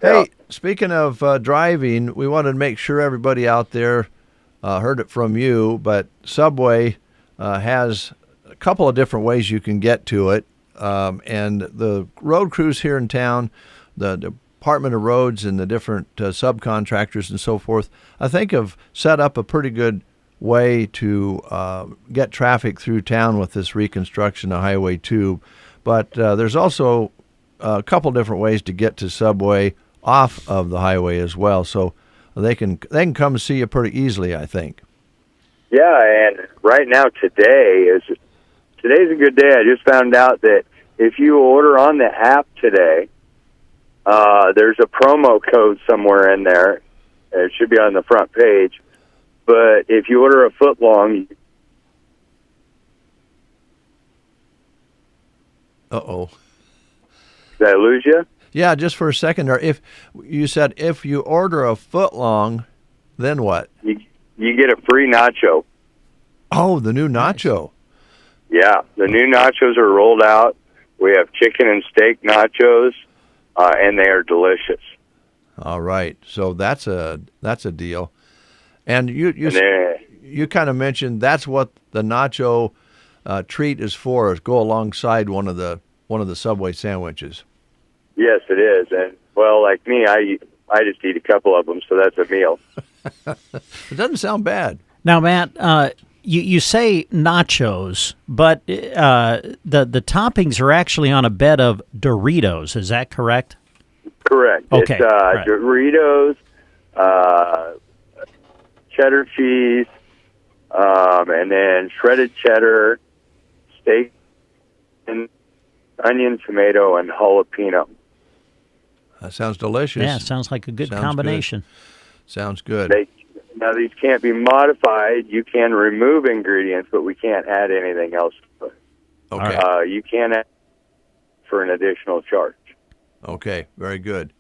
Hey, speaking of driving, we wanted to make sure everybody out there heard it from you, but Subway has a couple of different ways you can get to it. And the road crews here in town, the Department of Roads and the different subcontractors and so forth, I think have set up a pretty good way to get traffic through town with this reconstruction of Highway 2. But there's also a couple different ways to get to Subway off of the highway as well. So they can come see you pretty easily, I think. Yeah, and right now today's a good day. I just found out that if you order on the app today, there's a promo code somewhere in there. It should be on the front page. But if you order a foot long... Uh-oh. Did I lose you? Yeah, just for a second. Or if you said if you order a foot long, then what? You get a free nacho. Oh, the new nacho. Yeah, the new nachos are rolled out. We have chicken and steak nachos, and they are delicious. All right, so that's a deal. And you kind of mentioned that's what the nacho treat is for, is go alongside one of the Subway sandwiches. Yes, it is. And well, like me, I just eat a couple of them, so that's a meal. It doesn't sound bad. Now, Matt, you say nachos, but the toppings are actually on a bed of Doritos. Is that correct? Correct. Okay. It's right. Doritos, cheddar cheese, and then shredded cheddar, steak, and onion, tomato, and jalapeno. That sounds delicious. Yeah, sounds like a good combination. Sounds good. Now, these can't be modified. You can remove ingredients, but we can't add anything else to it. Okay. You can add for an additional charge. Okay, very good.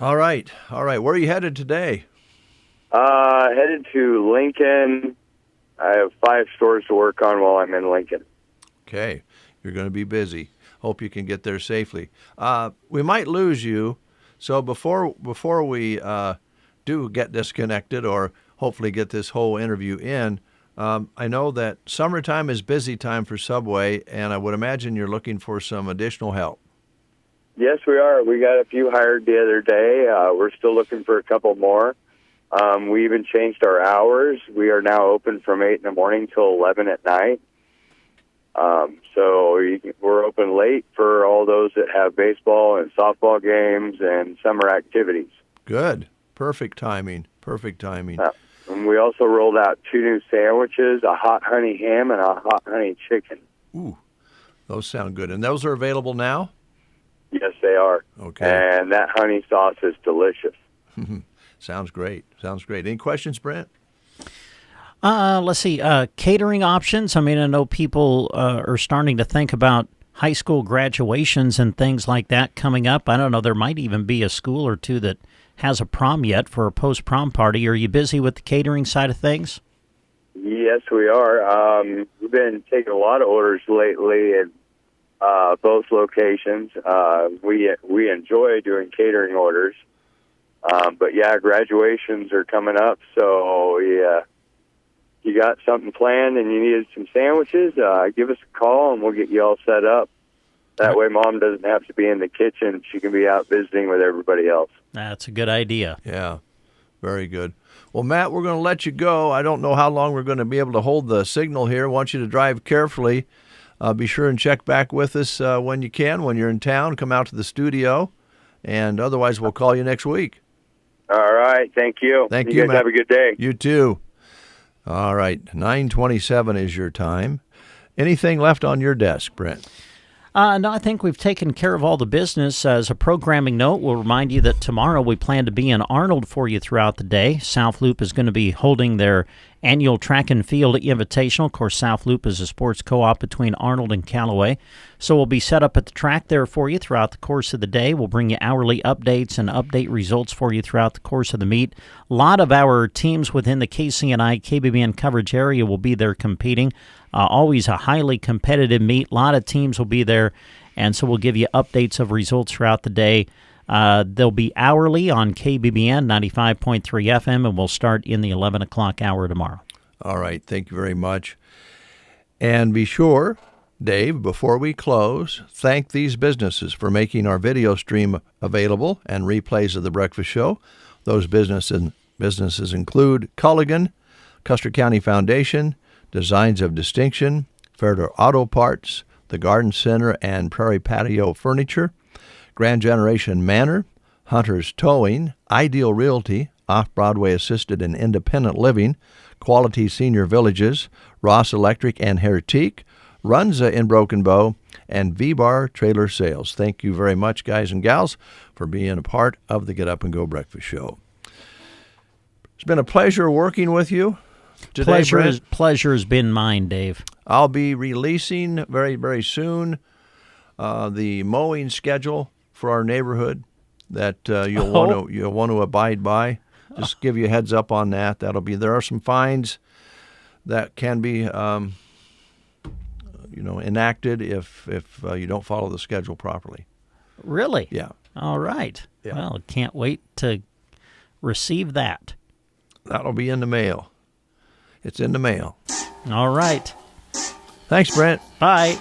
All right. Where are you headed today? Headed to Lincoln. I have 5 stores to work on while I'm in Lincoln. Okay. You're going to be busy. Hope you can get there safely. We might lose you, so before we do get disconnected or hopefully get this whole interview in, I know that summertime is busy time for Subway, and I would imagine you're looking for some additional help. Yes, we are. We got a few hired the other day. We're still looking for a couple more. We even changed our hours. We are now open from 8 in the morning till 11 at night. So we're open late for all those that have baseball and softball games and summer activities. Good. Perfect timing. And we also rolled out 2 new sandwiches, a hot honey ham and a hot honey chicken. Ooh, those sound good. And those are available now? Yes, they are. Okay. And that honey sauce is delicious. Sounds great. Any questions, Brent? Let's see. Catering options. I mean, I know people are starting to think about high school graduations and things like that coming up. I don't know, there might even be a school or two that has a prom yet for a post-prom party. Are you busy with the catering side of things? Yes, we are. We've been taking a lot of orders lately at both locations. We enjoy doing catering orders. But yeah, graduations are coming up, so yeah. You got something planned and you needed some sandwiches, give us a call and we'll get you all set up. That way Mom doesn't have to be in the kitchen. She can be out visiting with everybody else. That's a good idea. Yeah, very good. Well, Matt, we're going to let you go. I don't know how long we're going to be able to hold the signal here. I want you to drive carefully. Be sure and check back with us when you can. When you're in town, come out to the studio. And otherwise, we'll call you next week. All right. Thank you. Thank you, guys Matt. Have a good day. You too. All right, 9:27 is your time. Anything left on your desk, Brent? No, I think we've taken care of all the business. As a programming note, we'll remind you that tomorrow we plan to be in Arnold for you throughout the day. South Loop is going to be holding their annual track and field invitational. Of course, South Loop is a sports co-op between Arnold and Callaway. So we'll be set up at the track there for you throughout the course of the day. We'll bring you hourly updates and update results for you throughout the course of the meet. A lot of our teams within the KCNI, KBBN coverage area will be there competing. Always a highly competitive meet. A lot of teams will be there, and so we'll give you updates of results throughout the day. They'll be hourly on KBBN 95.3 FM, and we'll start in the 11 o'clock hour tomorrow. All right. Thank you very much. And be sure, Dave, before we close, thank these businesses for making our video stream available and replays of The Breakfast Show. Those businesses include Culligan, Custer County Foundation, Designs of Distinction, Fairder Auto Parts, the Garden Center and Prairie Patio Furniture, Grand Generation Manor, Hunter's Towing, Ideal Realty, Off-Broadway Assisted and Independent Living, Quality Senior Villages, Ross Electric and Hertique, Runza in Broken Bow, and V-Bar Trailer Sales. Thank you very much, guys and gals, for being a part of the Get Up and Go Breakfast Show. It's been a pleasure working with you today, Pleasure has been mine, Dave. I'll be releasing very, very soon the mowing schedule for our neighborhood that you'll want to abide by. Just give you a heads up on that. There are some fines that can be enacted if you don't follow the schedule properly. Really? Yeah. All right. Yeah. Well, can't wait to receive that. That'll be in the mail. It's in the mail. All right. Thanks, Brent. Bye.